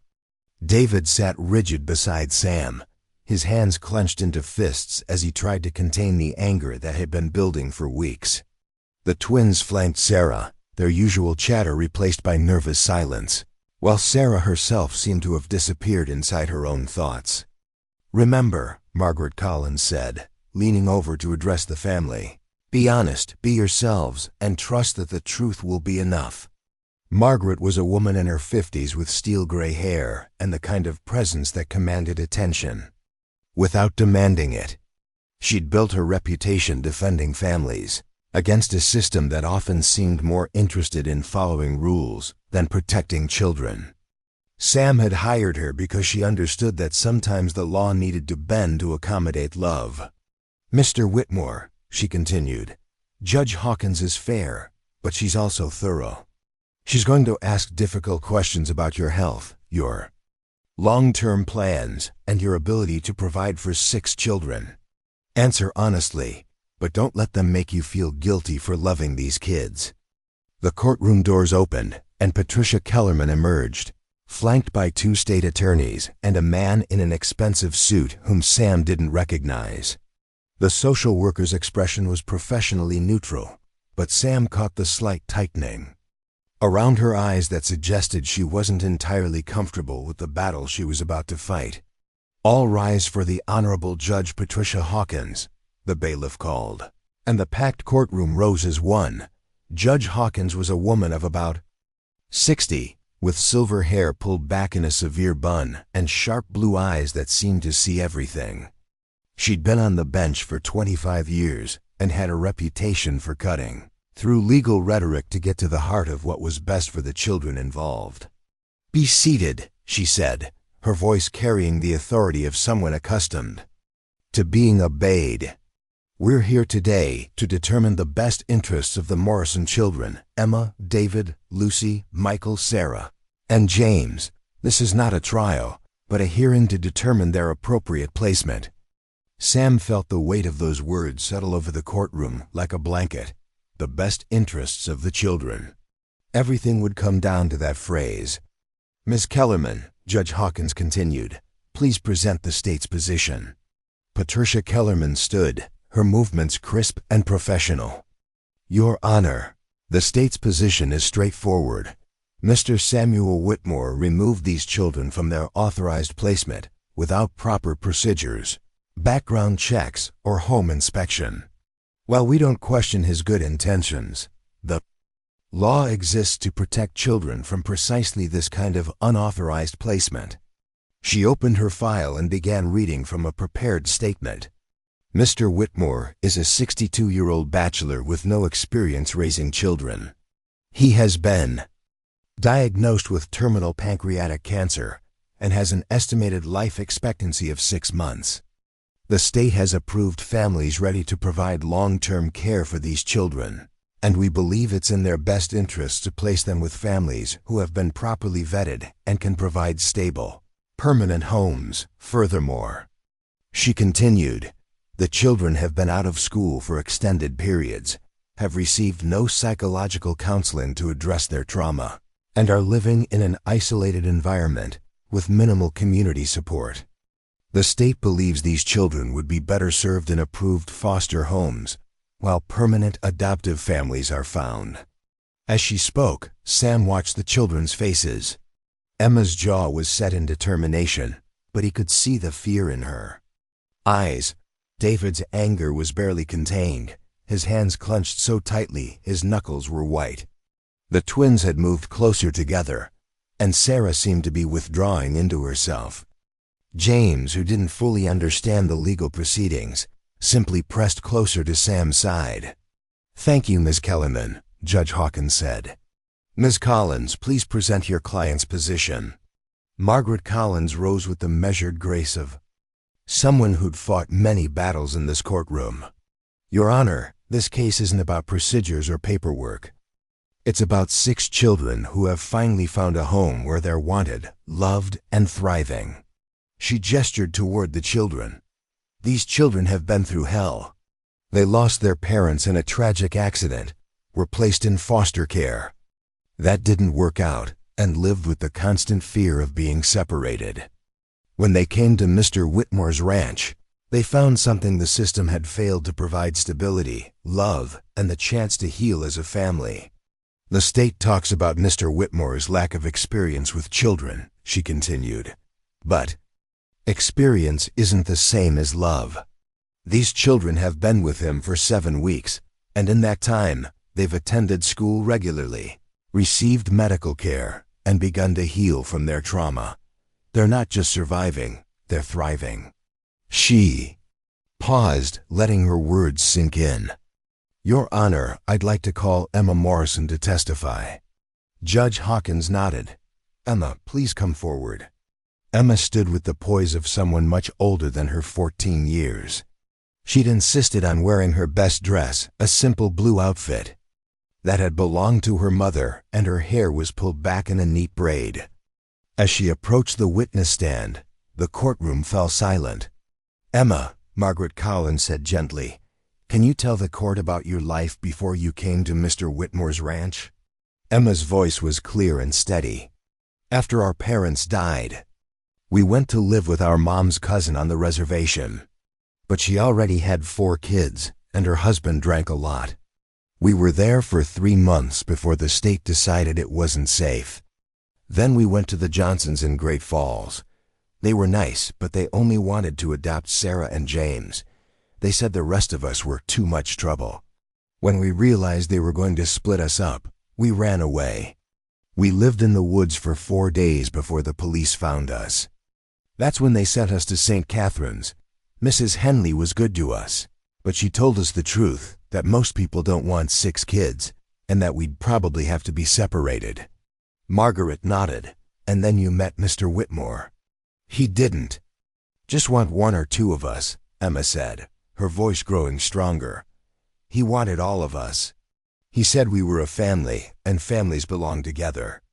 David sat rigid beside Sam, his hands clenched into fists as he tried to contain the anger that had been building for weeks. The twins flanked Sarah, their usual chatter replaced by nervous silence, while Sarah herself seemed to have disappeared inside her own thoughts. "Remember," Margaret Collins said, leaning over to address the family, "be honest, be yourselves, and trust that the truth will be enough." Margaret was a woman in her 50s with steel-gray hair and the kind of presence that commanded attention without demanding it. She'd built her reputation defending families, against a system that often seemed more interested in following rules than protecting children. Sam had hired her because she understood that sometimes the law needed to bend to accommodate love. "Mr. Whitmore," she continued, "Judge Hawkins is fair, but she's also thorough. She's going to ask difficult questions about your health, your long-term plans, and your ability to provide for 6 children. Answer honestly, but don't let them make you feel guilty for loving these kids." The courtroom doors opened, and Patricia Kellerman emerged, flanked by 2 state attorneys and a man in an expensive suit whom Sam didn't recognize. The social worker's expression was professionally neutral, but Sam caught the slight tightening around her eyes that suggested she wasn't entirely comfortable with the battle she was about to fight. "All rise for the Honorable Judge Patricia Hawkins," the bailiff called, and the packed courtroom rose as one. Judge Hawkins was a woman of about 60, with silver hair pulled back in a severe bun and sharp blue eyes that seemed to see everything. She'd been on the bench for 25 years and had a reputation for cutting through legal rhetoric to get to the heart of what was best for the children involved. "Be seated," she said, her voice carrying the authority of someone accustomed to being obeyed. "We're here today to determine the best interests of the Morrison children, Emma, David, Lucy, Michael, Sarah, and James. This is not a trial, but a hearing to determine their appropriate placement." Sam felt the weight of those words settle over the courtroom like a blanket. The best interests of the children. Everything would come down to that phrase. "Ms. Kellerman," Judge Hawkins continued, "please present the state's position." Patricia Kellerman stood, her movements crisp and professional. "Your Honor, the state's position is straightforward. Mr. Samuel Whitmore removed these children from their authorized placement without proper procedures, background checks, or home inspection. While we don't question his good intentions, the law exists to protect children from precisely this kind of unauthorized placement." She opened her file and began reading from a prepared statement. "Mr. Whitmore is a 62-year-old bachelor with no experience raising children. He has been diagnosed with terminal pancreatic cancer and has an estimated life expectancy of 6 months. The state has approved families ready to provide long-term care for these children, and we believe it's in their best interest to place them with families who have been properly vetted and can provide stable, permanent homes. Furthermore," she continued, "the children have been out of school for extended periods, have received no psychological counseling to address their trauma, and are living in an isolated environment with minimal community support. The state believes these children would be better served in approved foster homes, while permanent adoptive families are found." As she spoke, Sam watched the children's faces. Emma's jaw was set in determination, but he could see the fear in her eyes. David's anger was barely contained, his hands clenched so tightly his knuckles were white. The twins had moved closer together, and Sarah seemed to be withdrawing into herself. James, who didn't fully understand the legal proceedings, simply pressed closer to Sam's side. "Thank you, Ms. Kellerman," Judge Hawkins said. "Ms. Collins, please present your client's position." Margaret Collins rose with the measured grace of someone who'd fought many battles in this courtroom. "Your Honor, this case isn't about procedures or paperwork. It's about 6 children who have finally found a home where they're wanted, loved, and thriving." She gestured toward the children. "These children have been through hell. They lost their parents in a tragic accident, were placed in foster care. That didn't work out, and lived with the constant fear of being separated. When they came to Mr. Whitmore's ranch, they found something the system had failed to provide: stability, love, and the chance to heal as a family. The state talks about Mr. Whitmore's lack of experience with children," she continued, "but experience isn't the same as love. These children have been with him for 7 weeks, and in that time, they've attended school regularly, received medical care, and begun to heal from their trauma. They're not just surviving, they're thriving." She paused, letting her words sink in. Your Honor, I'd like to call Emma Morrison to testify. Judge Hawkins nodded. Emma, please come forward. Emma stood with the poise of someone much older than her 14 years. She'd insisted on wearing her best dress, a simple blue outfit that had belonged to her mother, and her hair was pulled back in a neat braid. As she approached the witness stand, the courtroom fell silent. Emma, Margaret Collins said gently, can you tell the court about your life before you came to Mr. Whitmore's ranch? Emma's voice was clear and steady. After our parents died, we went to live with our mom's cousin on the reservation. But she already had 4 kids, and her husband drank a lot. We were there for 3 months before the state decided it wasn't safe. Then we went to the Johnsons in Great Falls. They were nice, but they only wanted to adopt Sarah and James. They said the rest of us were too much trouble. When we realized they were going to split us up, we ran away. We lived in the woods for 4 days before the police found us. That's when they sent us to St. Catherine's. Mrs. Henley was good to us, but she told us the truth, that most people don't want 6 kids, and that we'd probably have to be separated. Margaret nodded. And then you met Mr. Whitmore. He didn't just want 1 or 2 of us, Emma said, her voice growing stronger. He wanted all of us. He said we were a family, and families belong together.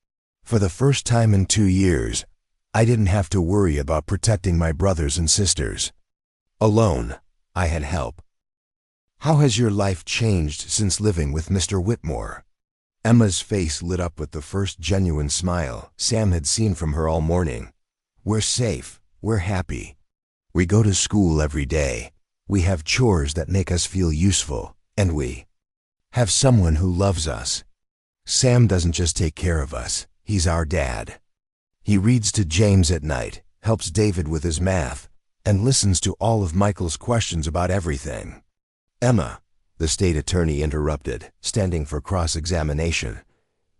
For the first time in 2 years, I didn't have to worry about protecting my brothers and sisters. Alone, I had help. How has your life changed since living with Mr. Whitmore? Emma's face lit up with the first genuine smile Sam had seen from her all morning. We're safe. We're happy. We go to school every day. We have chores that make us feel useful, and we have someone who loves us. Sam doesn't just take care of us. He's our dad. He reads to James at night, helps David with his math, and listens to all of Michael's questions about everything. Emma, the state attorney interrupted, standing for cross-examination.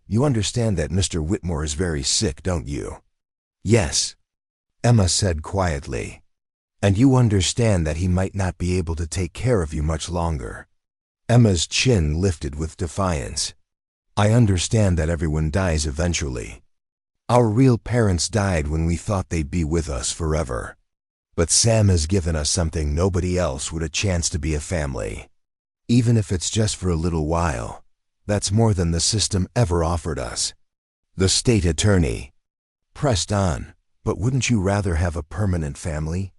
You understand that Mr. Whitmore is very sick, don't you? Yes, Emma said quietly. And you understand that he might not be able to take care of you much longer. Emma's chin lifted with defiance. I understand that everyone dies eventually. Our real parents died when we thought they'd be with us forever. But Sam has given us something nobody else would, a chance to be a family. Even if it's just for a little while, that's more than the system ever offered us. The state attorney pressed on, but wouldn't you rather have a permanent family?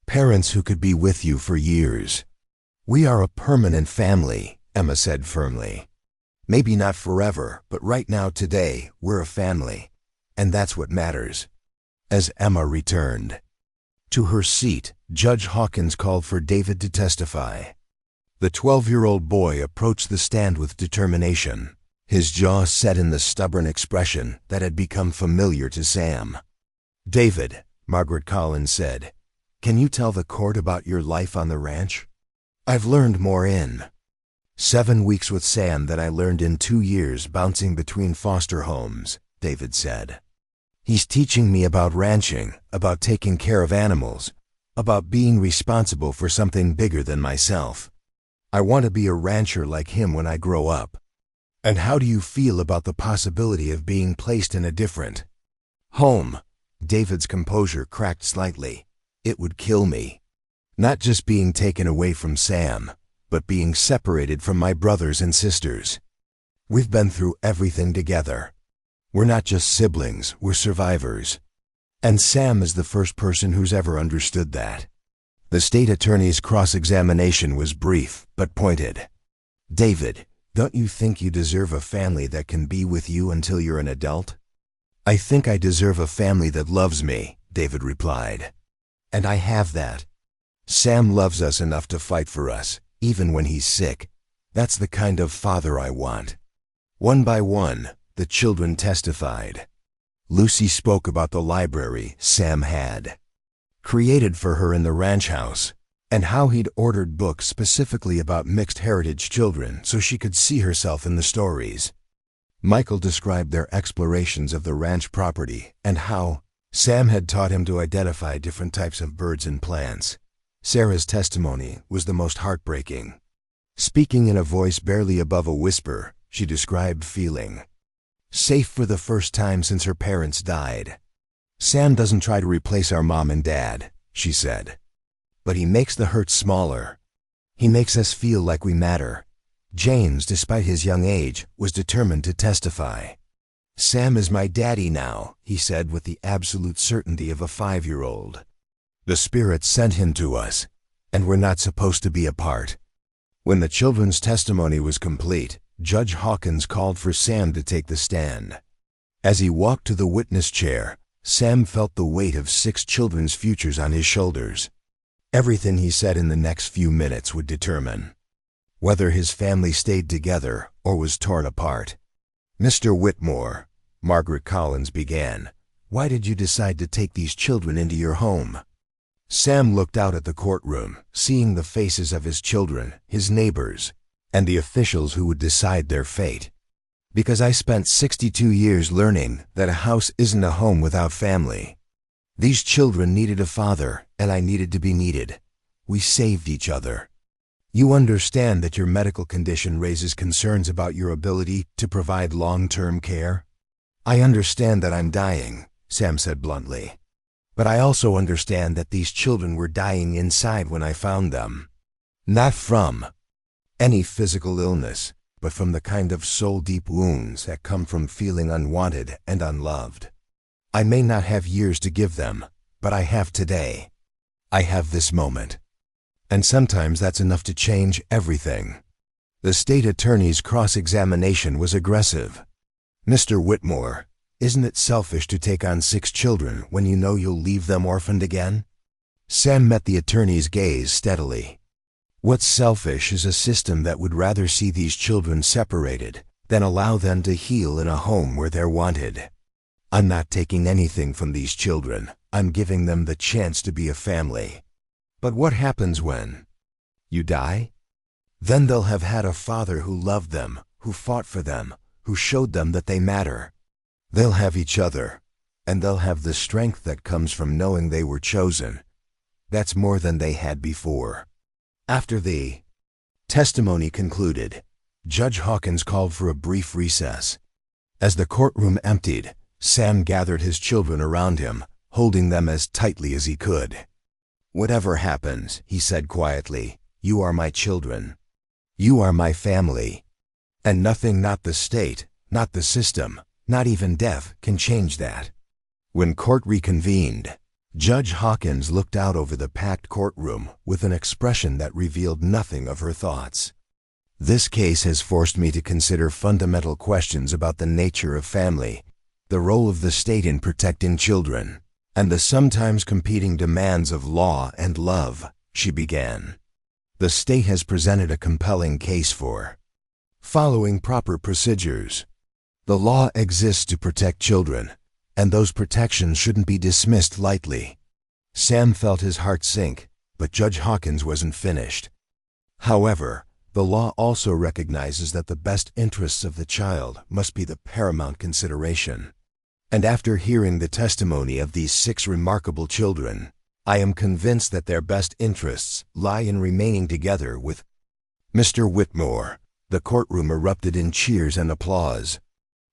Parents who could be with you for years. We are a permanent family, Emma said firmly. Maybe not forever, but right now, today, we're a family. And that's what matters. As Emma returned to her seat, Judge Hawkins called for David to testify. The 12-year-old boy approached the stand with determination, his jaw set in the stubborn expression that had become familiar to Sam. David, Margaret Collins said, can you tell the court about your life on the ranch? I've learned more in 7 weeks with Sam than I learned in 2 years bouncing between foster homes, David said. He's teaching me about ranching, about taking care of animals, about being responsible for something bigger than myself. I want to be a rancher like him when I grow up. And how do you feel about the possibility of being placed in a different home? David's composure cracked slightly. It would kill me. Not just being taken away from Sam, but being separated from my brothers and sisters. We've been through everything together. We're not just siblings, we're survivors. And Sam is the first person who's ever understood that. The state attorney's cross-examination was brief, but pointed. David, don't you think you deserve a family that can be with you until you're an adult? I think I deserve a family that loves me, David replied. And I have that. Sam loves us enough to fight for us, even when he's sick. That's the kind of father I want. One by one, the children testified. Lucy spoke about the library Sam had created for her in the ranch house, and how he'd ordered books specifically about mixed heritage children so she could see herself in the stories. Michael described their explorations of the ranch property and how Sam had taught him to identify different types of birds and plants. Sarah's testimony was the most heartbreaking. Speaking in a voice barely above a whisper, she described feeling safe for the first time since her parents died. Sam doesn't try to replace our mom and dad, she said. But he makes the hurt smaller. He makes us feel like we matter. James, despite his young age, was determined to testify. Sam is my daddy now, he said with the absolute certainty of a 5-year-old. The Spirit sent him to us, and we're not supposed to be apart. When the children's testimony was complete, Judge Hawkins called for Sam to take the stand. As he walked to the witness chair, Sam felt the weight of 6 children's futures on his shoulders. Everything he said in the next few minutes would determine whether his family stayed together or was torn apart. Mr. Whitmore, Margaret Collins began, why did you decide to take these children into your home? Sam looked out at the courtroom, seeing the faces of his children, his neighbors, and the officials who would decide their fate. Because I spent 62 years learning that a house isn't a home without family. These children needed a father, and I needed to be needed. We saved each other. You understand that your medical condition raises concerns about your ability to provide long-term care? I understand that I'm dying, Sam said bluntly. But I also understand that these children were dying inside when I found them. Not from any physical illness, but from the kind of soul-deep wounds that come from feeling unwanted and unloved. I may not have years to give them, but I have today. I have this moment. And sometimes that's enough to change everything. The state attorney's cross-examination was aggressive. Mr. Whitmore, isn't it selfish to take on 6 children when you know you'll leave them orphaned again? Sam met the attorney's gaze steadily. What's selfish is a system that would rather see these children separated than allow them to heal in a home where they're wanted. I'm not taking anything from these children. I'm giving them the chance to be a family. But what happens when you die? Then they'll have had a father who loved them, who fought for them, who showed them that they matter. They'll have each other, and they'll have the strength that comes from knowing they were chosen. That's more than they had before. After the testimony concluded, Judge Hawkins called for a brief recess. As the courtroom emptied, Sam gathered his children around him, holding them as tightly as he could. Whatever happens, he said quietly, you are my children. You are my family. And nothing, not the state, not the system, not even death, can change that. When court reconvened, Judge Hawkins looked out over the packed courtroom with an expression that revealed nothing of her thoughts. This case has forced me to consider fundamental questions about the nature of family, the role of the state in protecting children, and the sometimes competing demands of law and love, she began. The state has presented a compelling case for following proper procedures. The law exists to protect children, and those protections shouldn't be dismissed lightly. Sam felt his heart sink, but Judge Hawkins wasn't finished. However, the law also recognizes that the best interests of the child must be the paramount consideration. And after hearing the testimony of these 6 remarkable children, I am convinced that their best interests lie in remaining together with Mr. Whitmore. The courtroom erupted in cheers and applause.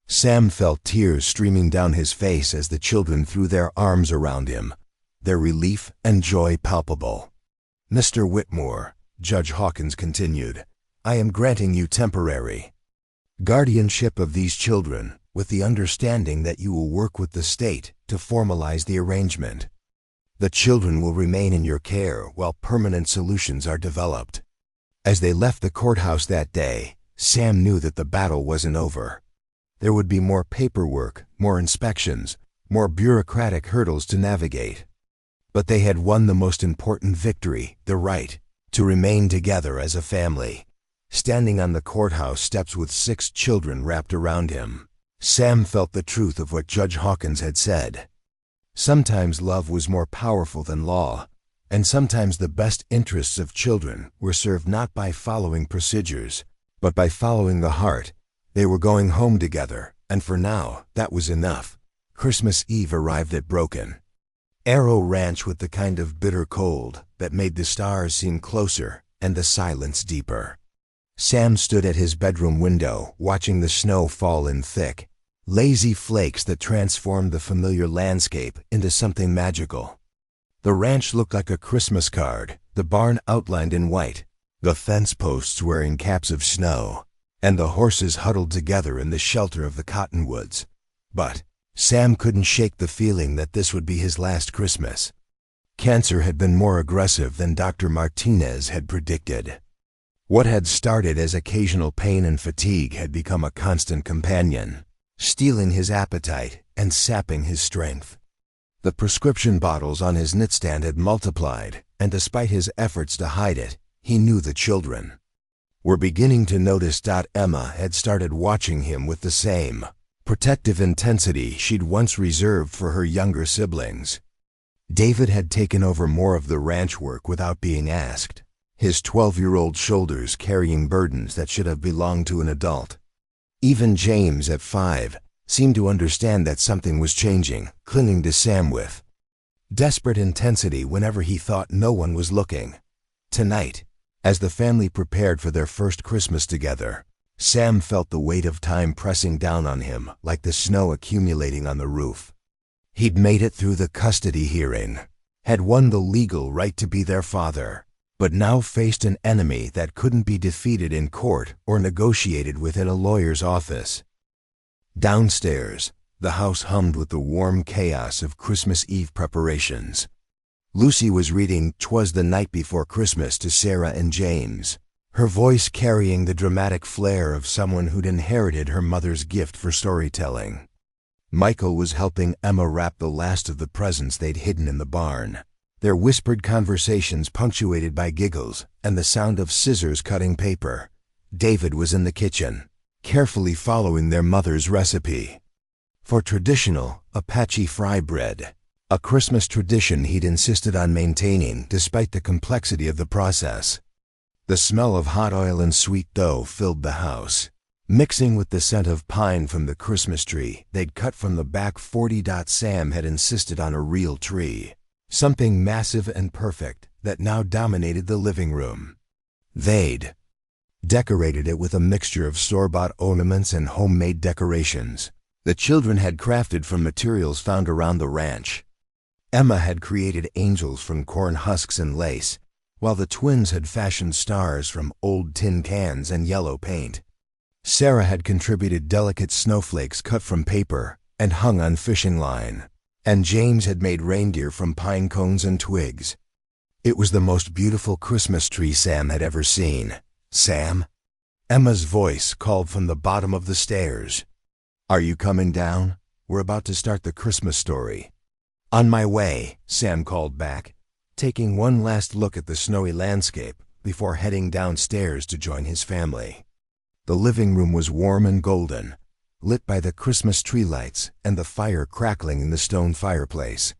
Sam felt tears streaming down his face as the children threw their arms around him, their relief and joy palpable. Mr. Whitmore, Judge Hawkins continued, I am granting you temporary guardianship of these children, with the understanding that you will work with the state to formalize the arrangement. The children will remain in your care while permanent solutions are developed. As they left the courthouse that day, Sam knew that the battle wasn't over. There would be more paperwork, more inspections, more bureaucratic hurdles to navigate. But they had won the most important victory, the right to remain together as a family. Standing on the courthouse steps with 6 children wrapped around him, Sam felt the truth of what Judge Hawkins had said. Sometimes love was more powerful than law, and sometimes the best interests of children were served not by following procedures, but by following the heart. They were going home together, and for now, that was enough. Christmas Eve arrived at Broken Arrow Ranch with the kind of bitter cold that made the stars seem closer and the silence deeper. Sam stood at his bedroom window, watching the snow fall in thick, lazy flakes that transformed the familiar landscape into something magical. The ranch looked like a Christmas card, the barn outlined in white, the fence posts wearing caps of snow, and the horses huddled together in the shelter of the cottonwoods. But Sam couldn't shake the feeling that this would be his last Christmas. Cancer had been more aggressive than Dr. Martinez had predicted. What had started as occasional pain and fatigue had become a constant companion, stealing his appetite and sapping his strength. The prescription bottles on his nightstand had multiplied, and despite his efforts to hide it, he knew the children were beginning to notice. Emma had started watching him with the same protective intensity she'd once reserved for her younger siblings. David had taken over more of the ranch work without being asked, his 12-year-old shoulders carrying burdens that should have belonged to an adult. Even James, at 5, seemed to understand that something was changing, clinging to Sam with desperate intensity whenever he thought no one was looking. Tonight, as the family prepared for their first Christmas together, Sam felt the weight of time pressing down on him like the snow accumulating on the roof. He'd made it through the custody hearing, had won the legal right to be their father, but now faced an enemy that couldn't be defeated in court or negotiated within a lawyer's office. Downstairs, the house hummed with the warm chaos of Christmas Eve preparations. Lucy was reading "'Twas the Night Before Christmas" to Sarah and James, her voice carrying the dramatic flair of someone who'd inherited her mother's gift for storytelling. Michael was helping Emma wrap the last of the presents they'd hidden in the barn, their whispered conversations punctuated by giggles and the sound of scissors cutting paper. David was in the kitchen, carefully following their mother's recipe for traditional Apache fry bread, a Christmas tradition he'd insisted on maintaining despite the complexity of the process. The smell of hot oil and sweet dough filled the house, mixing with the scent of pine from the Christmas tree they'd cut from the back 40. Sam had insisted on a real tree, something massive and perfect that now dominated the living room. They'd decorated it with a mixture of store-bought ornaments and homemade decorations the children had crafted from materials found around the ranch. Emma had created angels from corn husks and lace, while the twins had fashioned stars from old tin cans and yellow paint. Sarah had contributed delicate snowflakes cut from paper and hung on fishing line, and James had made reindeer from pine cones and twigs. It was the most beautiful Christmas tree Sam had ever seen. "Sam?" Emma's voice called from the bottom of the stairs. "Are you coming down? We're about to start the Christmas story." "On my way," Sam called back, taking one last look at the snowy landscape before heading downstairs to join his family. The living room was warm and golden, lit by the Christmas tree lights and the fire crackling in the stone fireplace.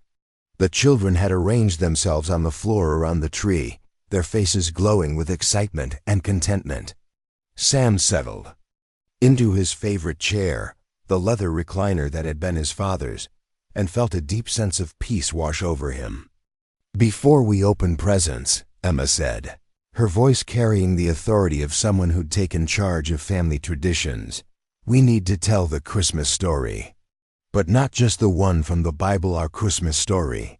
The children had arranged themselves on the floor around the tree, their faces glowing with excitement and contentment. Sam settled into his favorite chair, the leather recliner that had been his father's, and felt a deep sense of peace wash over him. "Before we open presents," Emma said, her voice carrying the authority of someone who'd taken charge of family traditions, "we need to tell the Christmas story. But not just the one from the Bible, our Christmas story.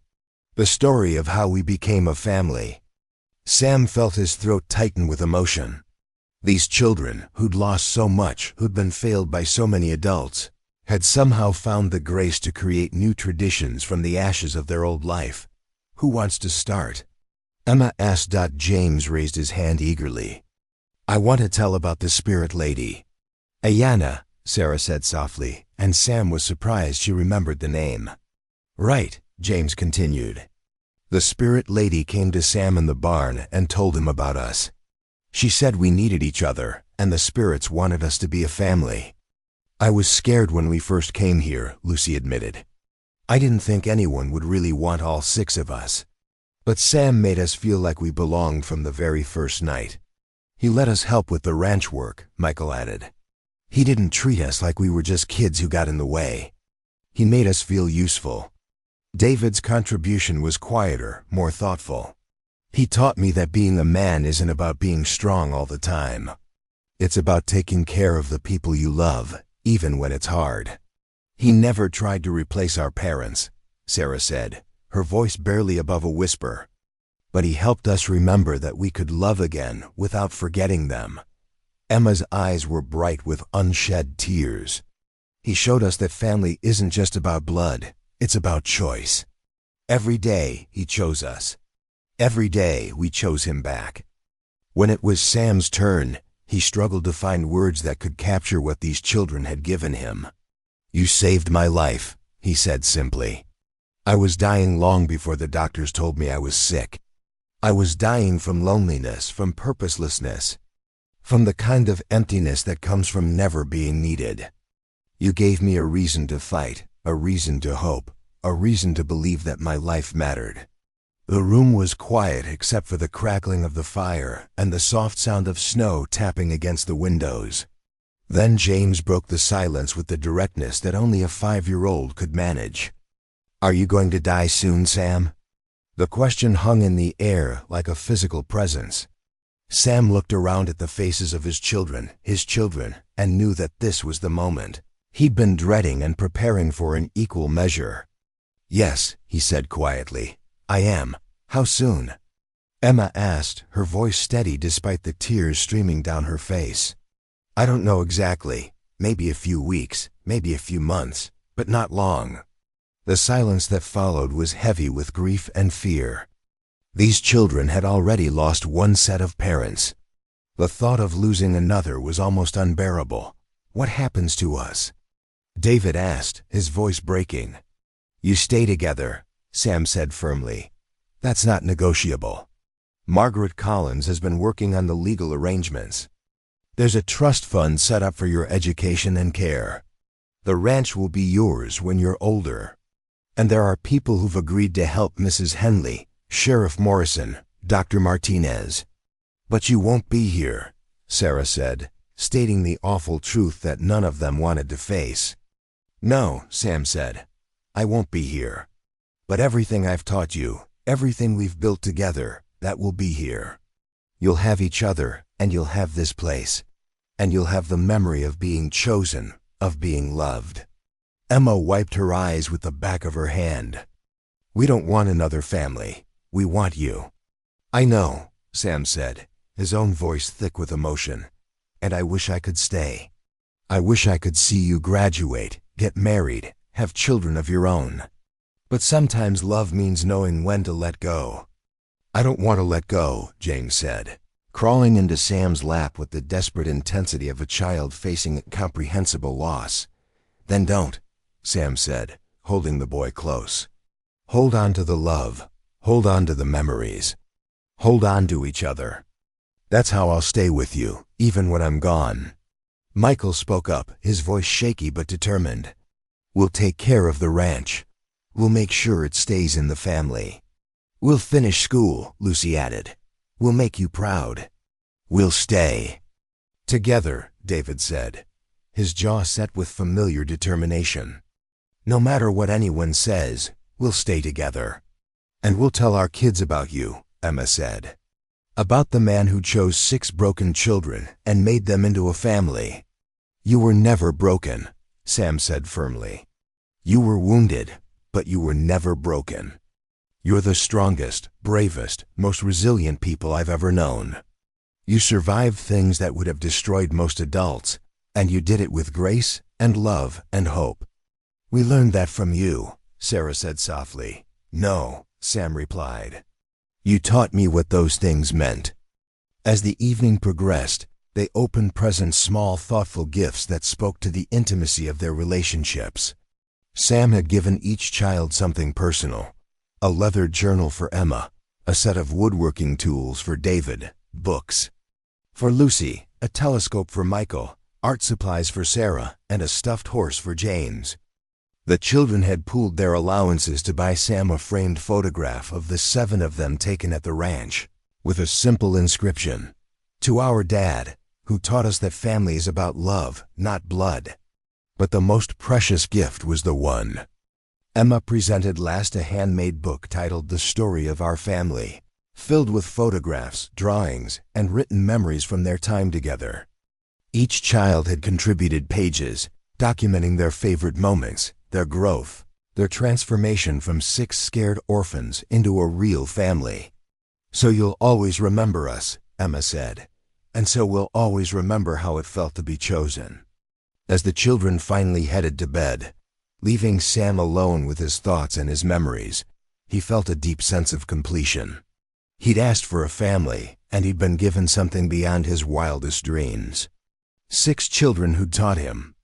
The story of how we became a family." Sam felt his throat tighten with emotion. These children, who'd lost so much, who'd been failed by so many adults, had somehow found the grace to create new traditions from the ashes of their old life. "Who wants to start?" Emma asked. James raised his hand eagerly. "I want to tell about the spirit lady." "Ayanna," Sarah said softly, and Sam was surprised she remembered the name. "Right," James continued. "The spirit lady came to Sam in the barn and told him about us. She said we needed each other, and the spirits wanted us to be a family." "I was scared when we first came here," Lucy admitted. "I didn't think anyone would really want all 6 of us. But Sam made us feel like we belonged from the very first night. He let us help with the ranch work," Michael added. "He didn't treat us like we were just kids who got in the way. He made us feel useful." David's contribution was quieter, more thoughtful. "He taught me that being a man isn't about being strong all the time. It's about taking care of the people you love, even when it's hard. He never tried to replace our parents, Sarah said, her voice barely above a whisper. But he helped us remember that we could love again without forgetting them. Emma's eyes were bright with unshed tears. He showed us that family isn't just about blood, it's about choice. Every day he chose us. Every day we chose him back. When it was Sam's turn, he struggled to find words that could capture what these children had given him. "You saved my life," he said simply. "I was dying long before the doctors told me I was sick. I was dying from loneliness, from purposelessness, from the kind of emptiness that comes from never being needed. You gave me a reason to fight, a reason to hope, a reason to believe that my life mattered." The room was quiet except for the crackling of the fire and the soft sound of snow tapping against the windows. Then James broke the silence with the directness that only a 5-year-old could manage. "Are you going to die soon, Sam?" The question hung in the air like a physical presence. Sam looked around at the faces of his children, and knew that this was the moment. He'd been dreading and preparing for in equal measure. "Yes," he said quietly, "I am. How soon?" Emma asked, her voice steady despite the tears streaming down her face. "I don't know exactly. Maybe a few weeks, maybe a few months, but not long." The silence that followed was heavy with grief and fear. These children had already lost one set of parents. The thought of losing another was almost unbearable. "What happens to us?" David asked, his voice breaking. "You stay together," Sam said firmly. "That's not negotiable. Margaret Collins has been working on the legal arrangements. There's a trust fund set up for your education and care. The ranch will be yours when you're older. And there are people who've agreed to help Mrs. Henley, Sheriff Morrison, Dr. Martinez. But you won't be here," Sarah said, stating the awful truth that none of them wanted to face. "No," Sam said, "I won't be here. But everything I've taught you, everything we've built together, that will be here. You'll have each other, and you'll have this place. And you'll have the memory of being chosen, of being loved." Emma wiped her eyes with the back of her hand. "We don't want another family. We want you." "I know," Sam said, his own voice thick with emotion. "And I wish I could stay. I wish I could see you graduate, get married, have children of your own. But sometimes love means knowing when to let go." "I don't want to let go," James said, crawling into Sam's lap with the desperate intensity of a child facing incomprehensible loss. "Then don't," Sam said, holding the boy close. "Hold on to the love. Hold on to the memories. Hold on to each other. That's how I'll stay with you, even when I'm gone." Michael spoke up, his voice shaky but determined. "We'll take care of the ranch. We'll make sure it stays in the family. We'll finish school," Lucy added. "We'll make you proud. We'll stay." "Together," David said, his jaw set with familiar determination. "No matter what anyone says, we'll stay together. And we'll tell our kids about you," Emma said. "About the man who chose 6 broken children and made them into a family." "You were never broken," Sam said firmly. "You were wounded, but you were never broken. You're the strongest, bravest, most resilient people I've ever known. You survived things that would have destroyed most adults, and you did it with grace and love and hope." "We learned that from you," Sarah said softly. "No," Sam replied. "You taught me what those things meant." As the evening progressed, they opened presents, small, thoughtful gifts that spoke to the intimacy of their relationships. Sam had given each child something personal: a leather journal for Emma, a set of woodworking tools for David, books for Lucy, a telescope for Michael, art supplies for Sarah, and a stuffed horse for James. The children had pooled their allowances to buy Sam a framed photograph of the 7 of them taken at the ranch, with a simple inscription: "To our dad, who taught us that family is about love, not blood." But the most precious gift was the one. Emma presented last a handmade book titled "The Story of Our Family," filled with photographs, drawings, and written memories from their time together. Each child had contributed pages, documenting their favorite moments, their growth, their transformation from 6 scared orphans into a real family. "So you'll always remember us," Emma said, "and so we'll always remember how it felt to be chosen." As the children finally headed to bed, leaving Sam alone with his thoughts and his memories, he felt a deep sense of completion. He'd asked for a family, and he'd been given something beyond his wildest dreams. 6 children who'd taught him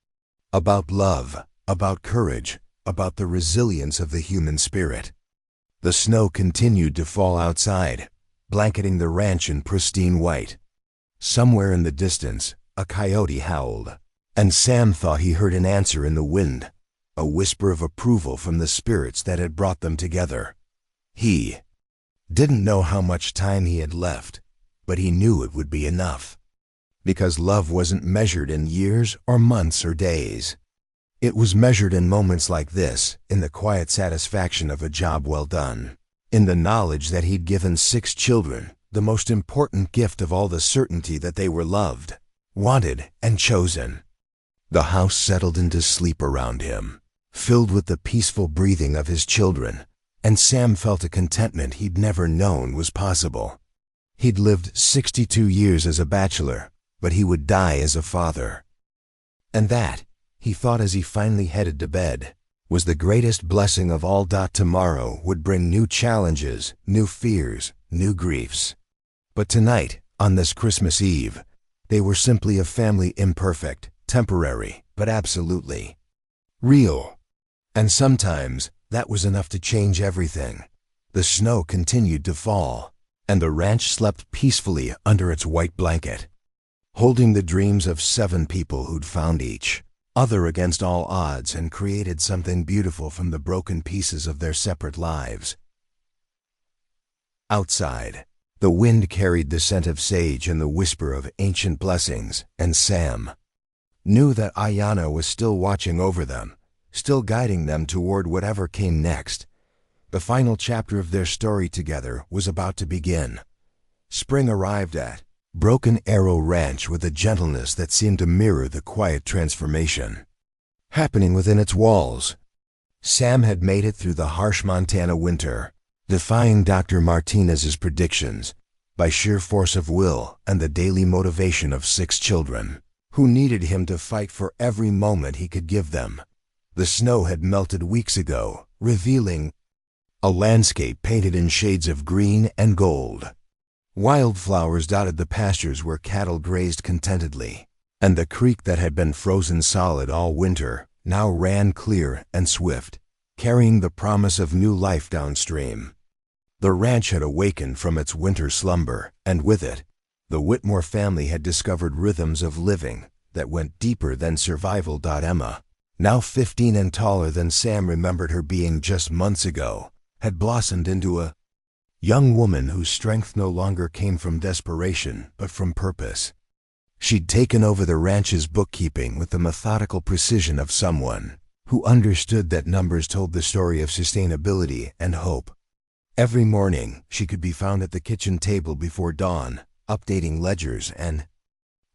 about love, about courage, about the resilience of the human spirit. The snow continued to fall outside, blanketing the ranch in pristine white. Somewhere in the distance, a coyote howled, and Sam thought he heard an answer in the wind, a whisper of approval from the spirits that had brought them together. He didn't know how much time he had left, but he knew it would be enough. Because love wasn't measured in years or months or days. It was measured in moments like this, in the quiet satisfaction of a job well done, in the knowledge that he'd given 6 children the most important gift of all, the certainty that they were loved, wanted, and chosen. The house settled into sleep around him, filled with the peaceful breathing of his children, and Sam felt a contentment he'd never known was possible. He'd lived 62 years as a bachelor, but he would die as a father. And that, he thought as he finally headed to bed, was the greatest blessing of all. Tomorrow would bring new challenges, new fears, new griefs. But tonight, on this Christmas Eve, they were simply a family, imperfect, temporary, but absolutely real. And sometimes that was enough to change everything. The snow continued to fall, and the ranch slept peacefully under its white blanket, holding the dreams of 7 people who'd found each other against all odds and created something beautiful from the broken pieces of their separate lives. Outside, the wind carried the scent of sage and the whisper of ancient blessings, and Sam knew that Ayana was still watching over them, still guiding them toward whatever came next. The final chapter of their story together was about to begin. Spring arrived at Broken Arrow Ranch with a gentleness that seemed to mirror the quiet transformation happening within its walls. Sam had made it through the harsh Montana winter, defying Dr. Martinez's predictions by sheer force of will and the daily motivation of 6 children who needed him to fight for every moment he could give them. The snow had melted weeks ago, revealing a landscape painted in shades of green and gold. Wildflowers dotted the pastures where cattle grazed contentedly, and the creek that had been frozen solid all winter now ran clear and swift, carrying the promise of new life downstream. The ranch had awakened from its winter slumber, and with it, the Whitmore family had discovered rhythms of living that went deeper than survival. Emma, now 15 and taller than Sam remembered her being just months ago, had blossomed into a young woman whose strength no longer came from desperation but from purpose. She'd taken over the ranch's bookkeeping with the methodical precision of someone who understood that numbers told the story of sustainability and hope. Every morning, she could be found at the kitchen table before dawn, updating ledgers and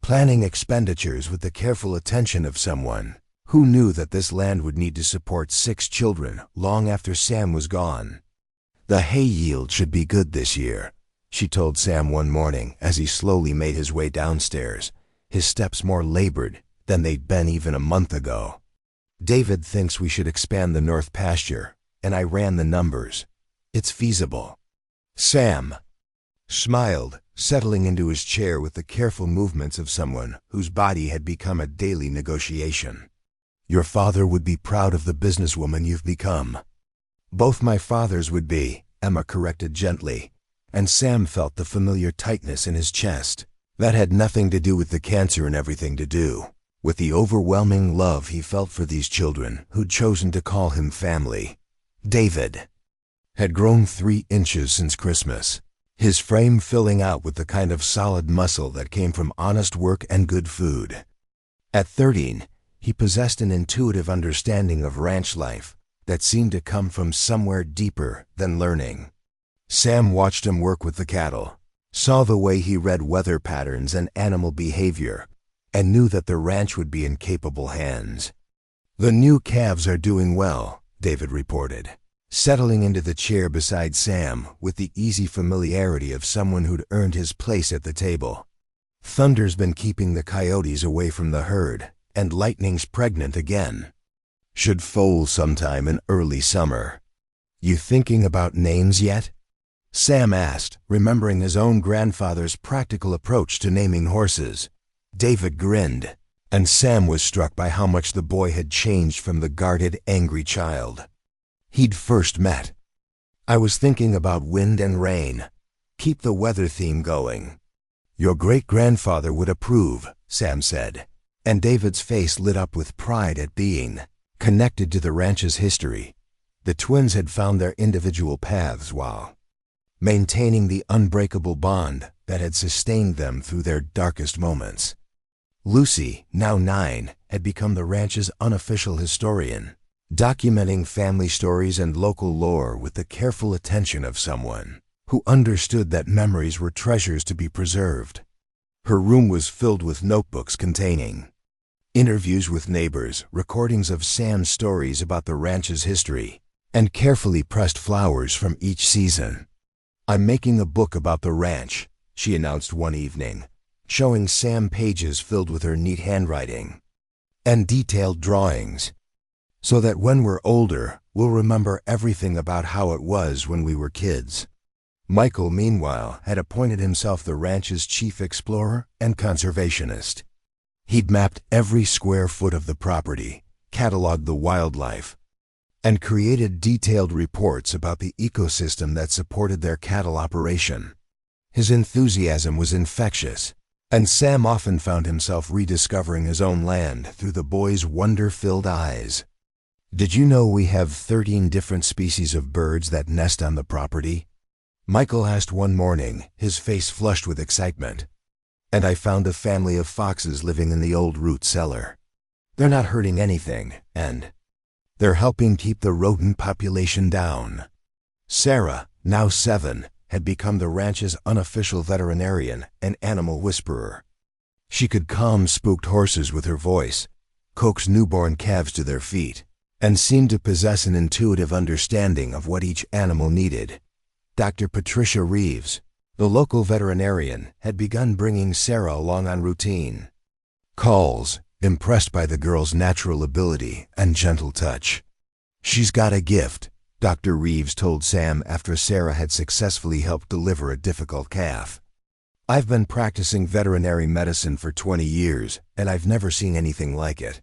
planning expenditures with the careful attention of someone who knew that this land would need to support 6 children long after Sam was gone. "The hay yield should be good this year," she told Sam one morning as he slowly made his way downstairs, his steps more labored than they'd been even a month ago. "David thinks we should expand the north pasture, and I ran the numbers. It's feasible." Sam smiled, settling into his chair with the careful movements of someone whose body had become a daily negotiation. "Your father would be proud of the businesswoman you've become." "Both my fathers would be," Emma corrected gently, and Sam felt the familiar tightness in his chest. That had nothing to do with the cancer and everything to do with the overwhelming love he felt for these children who'd chosen to call him family. David had grown 3 inches since Christmas, his frame filling out with the kind of solid muscle that came from honest work and good food. At 13, he possessed an intuitive understanding of ranch life that seemed to come from somewhere deeper than learning. Sam watched him work with the cattle, saw the way he read weather patterns and animal behavior, and knew that the ranch would be in capable hands. "The new calves are doing well," David reported, settling into the chair beside Sam with the easy familiarity of someone who'd earned his place at the table. "Thunder's been keeping the coyotes away from the herd, and Lightning's pregnant again. Should foal sometime in early summer. You thinking about names yet?" Sam asked, remembering his own grandfather's practical approach to naming horses. David grinned, and Sam was struck by how much the boy had changed from the guarded, angry child he'd first met. "I was thinking about wind and rain. Keep the weather theme going." "Your great-grandfather would approve," Sam said, and David's face lit up with pride at being connected to the ranch's history. The twins had found their individual paths while maintaining the unbreakable bond that had sustained them through their darkest moments. Lucy, now 9, had become the ranch's unofficial historian, documenting family stories and local lore with the careful attention of someone who understood that memories were treasures to be preserved. Her room was filled with notebooks containing interviews with neighbors, recordings of Sam's stories about the ranch's history, and carefully pressed flowers from each season. "I'm making a book about the ranch," she announced one evening, showing Sam pages filled with her neat handwriting and detailed drawings, "so that when we're older, we'll remember everything about how it was when we were kids." Michael, meanwhile, had appointed himself the ranch's chief explorer and conservationist. He'd mapped every square foot of the property, cataloged the wildlife, and created detailed reports about the ecosystem that supported their cattle operation. His enthusiasm was infectious, and Sam often found himself rediscovering his own land through the boy's wonder-filled eyes. "Did you know we have 13 different species of birds that nest on the property?" Michael asked one morning, his face flushed with excitement. "And I found a family of foxes living in the old root cellar. They're not hurting anything, and they're helping keep the rodent population down." Sarah, now 7, had become the ranch's unofficial veterinarian and animal whisperer. She could calm spooked horses with her voice, coax newborn calves to their feet, and seemed to possess an intuitive understanding of what each animal needed. Dr. Patricia Reeves, the local veterinarian, had begun bringing Sarah along on routine calls, impressed by the girl's natural ability and gentle touch. "She's got a gift," Dr. Reeves told Sam after Sarah had successfully helped deliver a difficult calf. "I've been practicing veterinary medicine for 20 years, and I've never seen anything like it.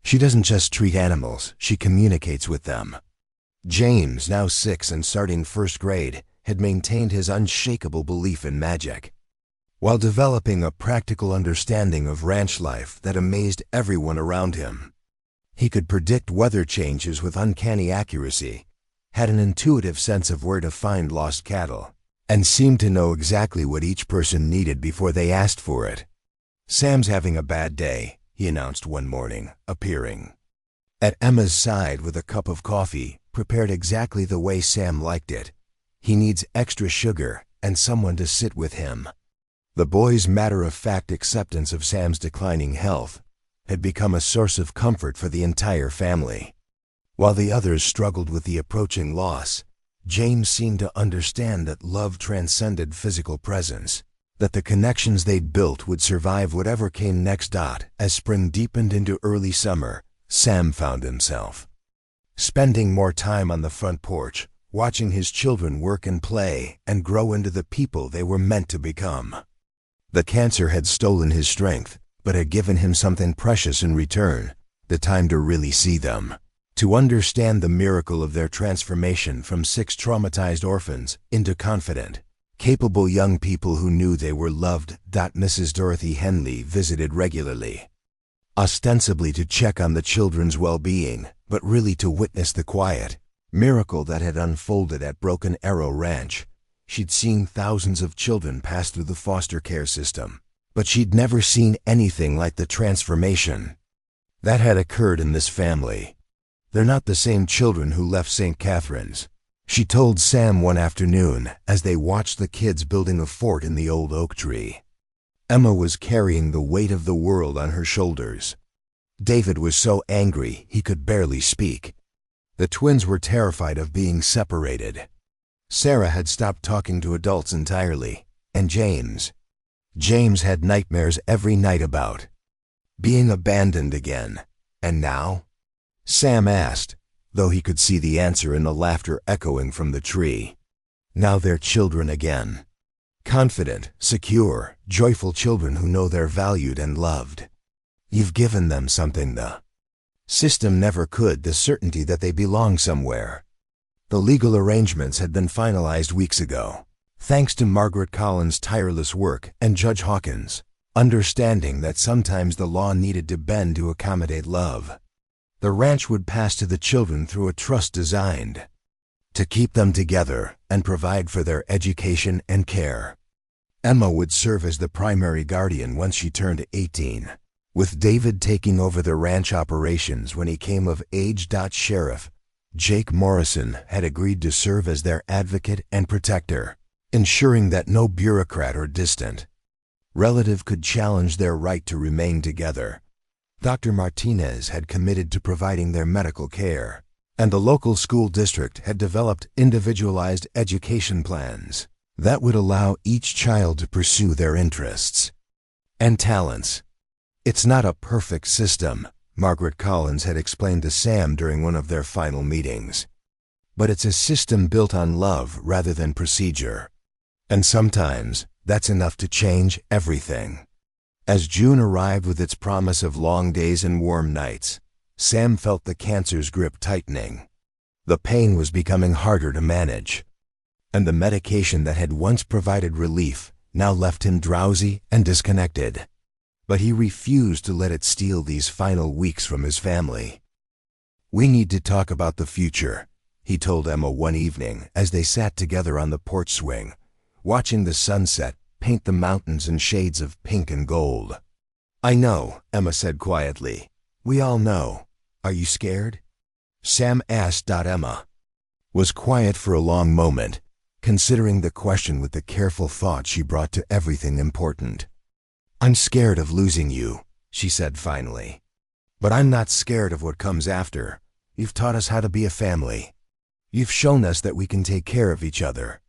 She doesn't just treat animals, she communicates with them." James, now 6 and starting first grade, had maintained his unshakable belief in magic, while developing a practical understanding of ranch life that amazed everyone around him. He could predict weather changes with uncanny accuracy, had an intuitive sense of where to find lost cattle, and seemed to know exactly what each person needed before they asked for it. "Sam's having a bad day," he announced one morning, appearing at Emma's side with a cup of coffee, prepared exactly the way Sam liked it. "He needs extra sugar and someone to sit with him." The boy's matter-of-fact acceptance of Sam's declining health had become a source of comfort for the entire family. While the others struggled with the approaching loss, James seemed to understand that love transcended physical presence, that the connections they'd built would survive whatever came next. As spring deepened into early summer, Sam found himself spending more time on the front porch, watching his children work and play and grow into the people they were meant to become. The cancer had stolen his strength, but had given him something precious in return: the time to really see them, to understand the miracle of their transformation from 6 traumatized orphans into confident, capable young people who knew they were loved. Mrs. Dorothy Henley visited regularly, ostensibly to check on the children's well-being, but really to witness the quiet miracle that had unfolded at Broken Arrow Ranch. She'd seen thousands of children pass through the foster care system, but she'd never seen anything like the transformation that had occurred in this family. "They're not the same children who left St. Catherine's," she told Sam one afternoon as they watched the kids building a fort in the old oak tree. Emma was carrying the weight of the world on her shoulders. David was so angry he could barely speak. The twins were terrified of being separated. Sarah had stopped talking to adults entirely, and James had nightmares every night about being abandoned again. And now? Sam asked, though he could see the answer in the laughter echoing from the tree. Now they're children again. Confident, secure, joyful children who know they're valued and loved. You've given them something the system never could, the certainty that they belong somewhere. The legal arrangements had been finalized weeks ago, thanks to Margaret Collins' tireless work and Judge Hawkins' understanding that sometimes the law needed to bend to accommodate love. The ranch would pass to the children through a trust designed to keep them together and provide for their education and care. Emma would serve as the primary guardian once she turned 18, with David taking over the ranch operations when he came of age. Sheriff Jake Morrison had agreed to serve as their advocate and protector, ensuring that no bureaucrat or distant relative could challenge their right to remain together. Dr. Martinez had committed to providing their medical care, and the local school district had developed individualized education plans that would allow each child to pursue their interests and talents. It's not a perfect system, Margaret Collins had explained to Sam during one of their final meetings. But it's a system built on love rather than procedure. And sometimes that's enough to change everything. As June arrived with its promise of long days and warm nights, Sam felt the cancer's grip tightening. The pain was becoming harder to manage, and the medication that had once provided relief now left him drowsy and disconnected. But he refused to let it steal these final weeks from his family. "We need to talk about the future," he told Emma one evening as they sat together on the porch swing, watching the sunset paint the mountains in shades of pink and gold. "I know," Emma said quietly. "We all know. Are you scared?" Sam asked. Emma was quiet for a long moment, considering the question with the careful thought she brought to everything important. "I'm scared of losing you," she said finally. "But I'm not scared of what comes after. You've taught us how to be a family. You've shown us that we can take care of each other.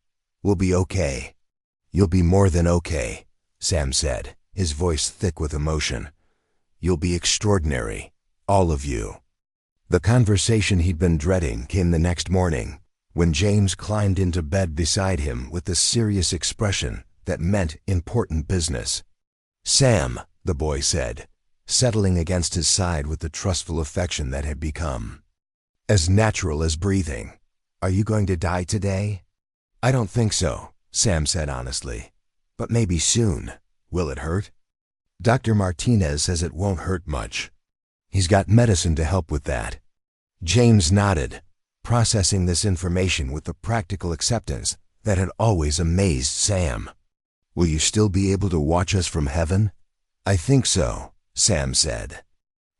We'll be okay." "You'll be more than okay," Sam said, his voice thick with emotion. "You'll be extraordinary, all of you." The conversation he'd been dreading came the next morning, when James climbed into bed beside him with a serious expression that meant important business. "Sam," the boy said, settling against his side with the trustful affection that had become as natural as breathing, "are you going to die today?" "I don't think so," Sam said honestly. "But maybe soon. Will it hurt?" "Dr. Martinez says it won't hurt much. He's got medicine to help with that." James nodded, processing this information with the practical acceptance that had always amazed Sam. "Will you still be able to watch us from heaven?" "I think so," Sam said.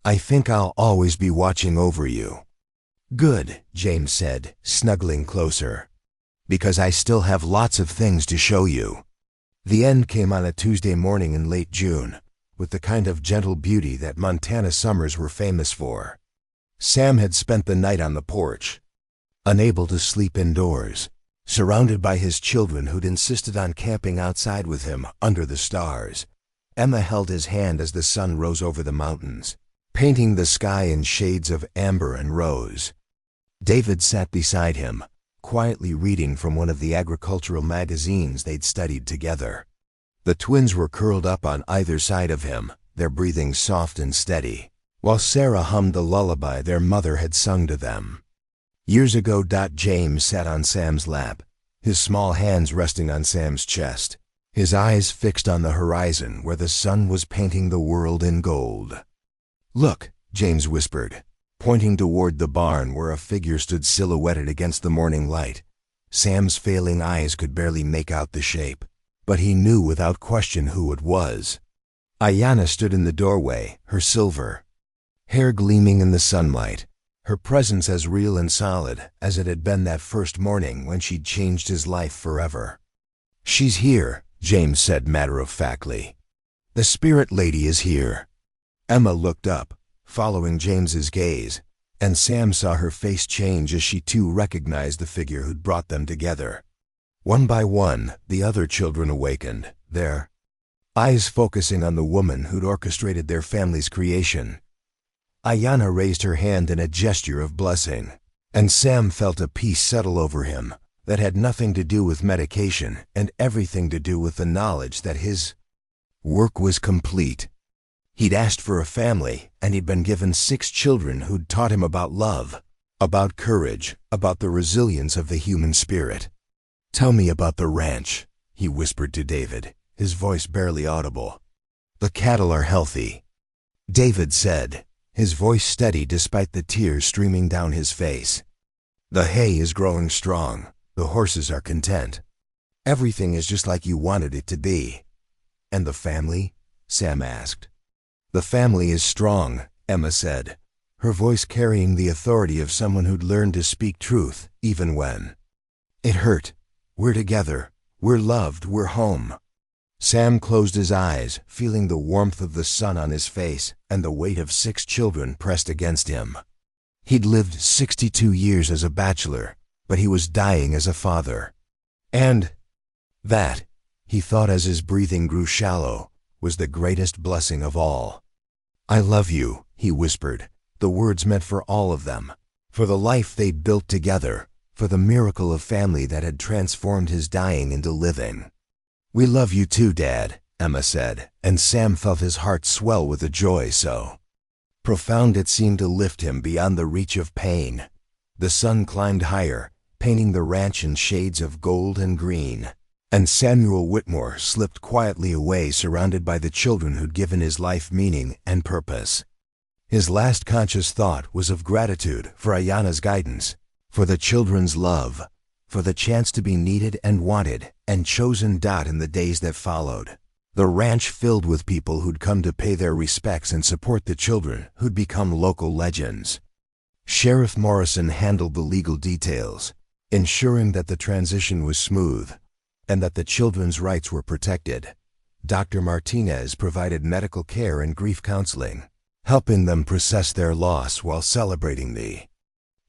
"I think I'll always be watching over you." "Good," James said, snuggling closer. "Because I still have lots of things to show you." The end came on a Tuesday morning in late June, with the kind of gentle beauty that Montana summers were famous for. Sam had spent the night on the porch, unable to sleep indoors, surrounded by his children who'd insisted on camping outside with him under the stars. Emma held his hand as the sun rose over the mountains, painting the sky in shades of amber and rose. David sat beside him, quietly reading from one of the agricultural magazines they'd studied together. The twins were curled up on either side of him, their breathing soft and steady, while Sarah hummed the lullaby their mother had sung to them years ago. James sat on Sam's lap, his small hands resting on Sam's chest, his eyes fixed on the horizon where the sun was painting the world in gold. "Look," James whispered, pointing toward the barn where a figure stood silhouetted against the morning light. Sam's failing eyes could barely make out the shape, but he knew without question who it was. Ayanna stood in the doorway, her silver hair gleaming in the sunlight, her presence as real and solid as it had been that first morning when she'd changed his life forever. "She's here," James said matter-of-factly. The spirit lady is here. Emma looked up, following James's gaze, and Sam saw her face change as she too recognized the figure who'd brought them together. One by one, the other children awakened, their eyes focusing on the woman who'd orchestrated their family's creation. Ayanna raised her hand in a gesture of blessing, and Sam felt a peace settle over him that had nothing to do with medication and everything to do with the knowledge that his work was complete. He'd asked for a family, and he'd been given 6 children who'd taught him about love, about courage, about the resilience of the human spirit. "Tell me about the ranch," he whispered to David, his voice barely audible. "The cattle are healthy," David said, his voice steady despite the tears streaming down his face. "The hay is growing strong. The horses are content. Everything is just like you wanted it to be." "And the family?" Sam asked. "The family is strong," Emma said, her voice carrying the authority of someone who'd learned to speak truth, even when it hurt. "We're together. We're loved. We're home." Sam closed his eyes, feeling the warmth of the sun on his face and the weight of 6 children pressed against him. He'd lived 62 years as a bachelor, but he was dying as a father. And that, he thought as his breathing grew shallow, was the greatest blessing of all. "I love you," he whispered, the words meant for all of them, for the life they'd built together, for the miracle of family that had transformed his dying into living. "We love you too, Dad," Emma said, and Sam felt his heart swell with a joy so profound it seemed to lift him beyond the reach of pain. The sun climbed higher, painting the ranch in shades of gold and green, and Samuel Whitmore slipped quietly away surrounded by the children who'd given his life meaning and purpose. His last conscious thought was of gratitude for Ayanna's guidance, for the children's love, for the chance to be needed and wanted and chosen. In the days that followed, the ranch filled with people who'd come to pay their respects and support the children who'd become local legends. Sheriff Morrison handled the legal details, ensuring that the transition was smooth and that the children's rights were protected. Dr. Martinez provided medical care and grief counseling, helping them process their loss while celebrating the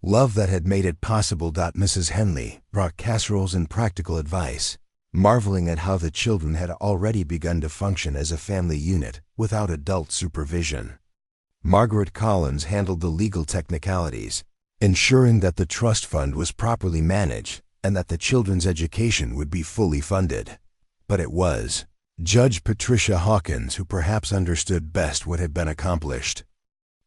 love that had made it possible. Mrs. Henley brought casseroles and practical advice, marveling at how the children had already begun to function as a family unit without adult supervision. Margaret Collins handled the legal technicalities, ensuring that the trust fund was properly managed and that the children's education would be fully funded. But it was Judge Patricia Hawkins who perhaps understood best what had been accomplished.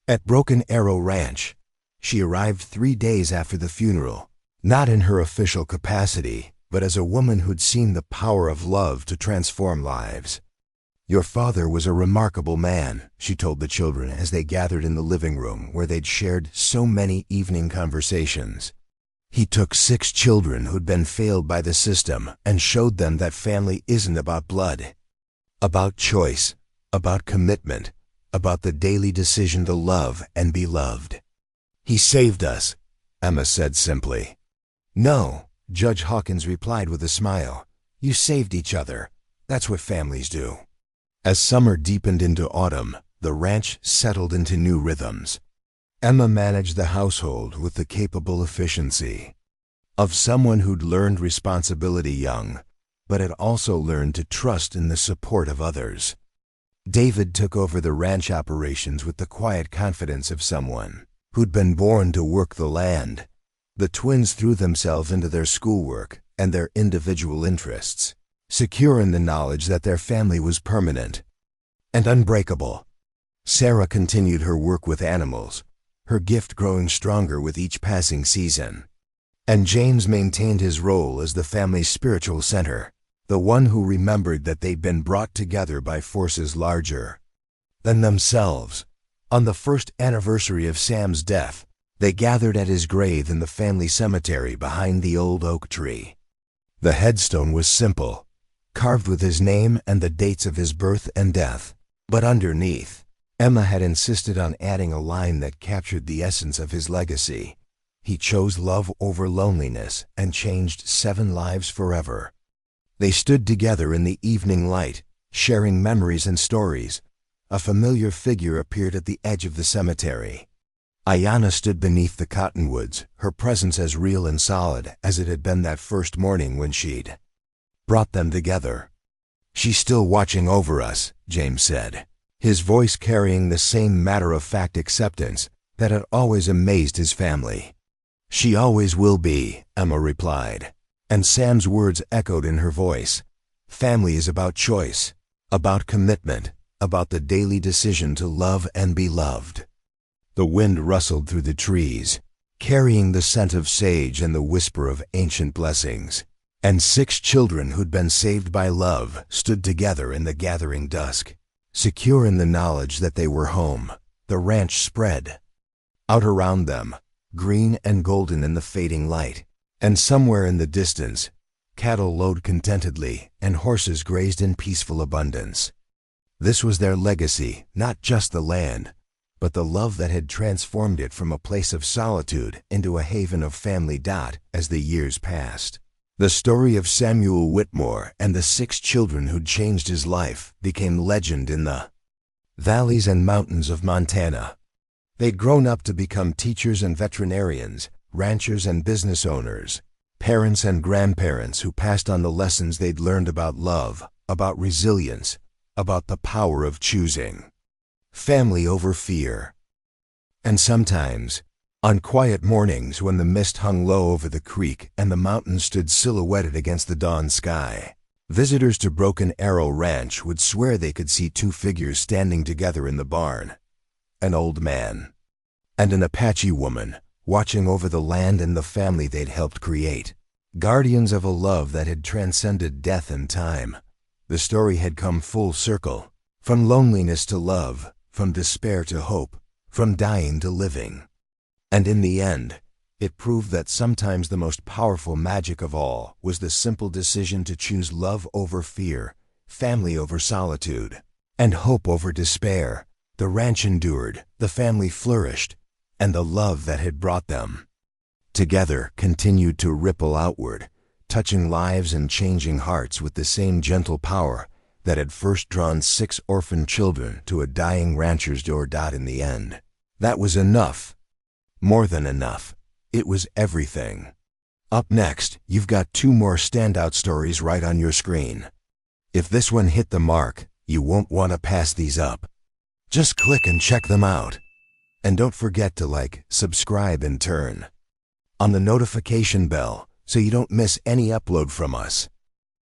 At Broken Arrow Ranch, she arrived 3 days after the funeral, not in her official capacity, but as a woman who'd seen the power of love to transform lives. "Your father was a remarkable man," she told the children as they gathered in the living room where they'd shared so many evening conversations. "He took 6 children who'd been failed by the system and showed them that family isn't about blood, about choice, about commitment, about the daily decision to love and be loved. He saved us," Emma said simply. "No," Judge Hawkins replied with a smile. "You saved each other. That's what families do." As summer deepened into autumn, the ranch settled into new rhythms. Emma managed the household with the capable efficiency of someone who'd learned responsibility young, but had also learned to trust in the support of others. David took over the ranch operations with the quiet confidence of someone who'd been born to work the land. The twins threw themselves into their schoolwork and their individual interests, secure in the knowledge that their family was permanent and unbreakable. Sarah continued her work with animals, her gift growing stronger with each passing season. And James maintained his role as the family's spiritual center, the one who remembered that they'd been brought together by forces larger than themselves. On the first anniversary of Sam's death, they gathered at his grave in the family cemetery behind the old oak tree. The headstone was simple, carved with his name and the dates of his birth and death. But underneath, Emma had insisted on adding a line that captured the essence of his legacy. He chose love over loneliness and changed 7 lives forever. They stood together in the evening light, sharing memories and stories. A familiar figure appeared at the edge of the cemetery. Ayanna stood beneath the cottonwoods, her presence as real and solid as it had been that first morning when she'd brought them together. "She's still watching over us," James said, his voice carrying the same matter-of-fact acceptance that had always amazed his family. "She always will be," Emma replied, and Sam's words echoed in her voice. "Family is about choice, about commitment, about the daily decision to love and be loved." The wind rustled through the trees, carrying the scent of sage and the whisper of ancient blessings, and 6 children who'd been saved by love stood together in the gathering dusk, secure in the knowledge that they were home. The ranch spread out around them, green and golden in the fading light, and somewhere in the distance, cattle lowed contentedly and horses grazed in peaceful abundance. This was their legacy, not just the land, but the love that had transformed it from a place of solitude into a haven of family. As the years passed, the story of Samuel Whitmore and the 6 children who'd changed his life became legend in the valleys and mountains of Montana. They'd grown up to become teachers and veterinarians, ranchers and business owners, parents and grandparents who passed on the lessons they'd learned about love, about resilience, about the power of choosing family over fear. And sometimes, on quiet mornings when the mist hung low over the creek and the mountains stood silhouetted against the dawn sky, visitors to Broken Arrow Ranch would swear they could see 2 figures standing together in the barn. An old man and an Apache woman, watching over the land and the family they'd helped create, guardians of a love that had transcended death and time. The story had come full circle, from loneliness to love, from despair to hope, from dying to living. And in the end, it proved that sometimes the most powerful magic of all was the simple decision to choose love over fear, family over solitude, and hope over despair. The ranch endured, the family flourished, and the love that had brought them together continued to ripple outward, touching lives and changing hearts with the same gentle power that had first drawn 6 orphaned children to a dying rancher's door. In the end, that was enough. More than enough. It was everything. Up next, you've got 2 more standout stories right on your screen. If this one hit the mark, you won't want to pass these up. Just click and check them out. And don't forget to like, subscribe, and turn on the notification bell so you don't miss any upload from us.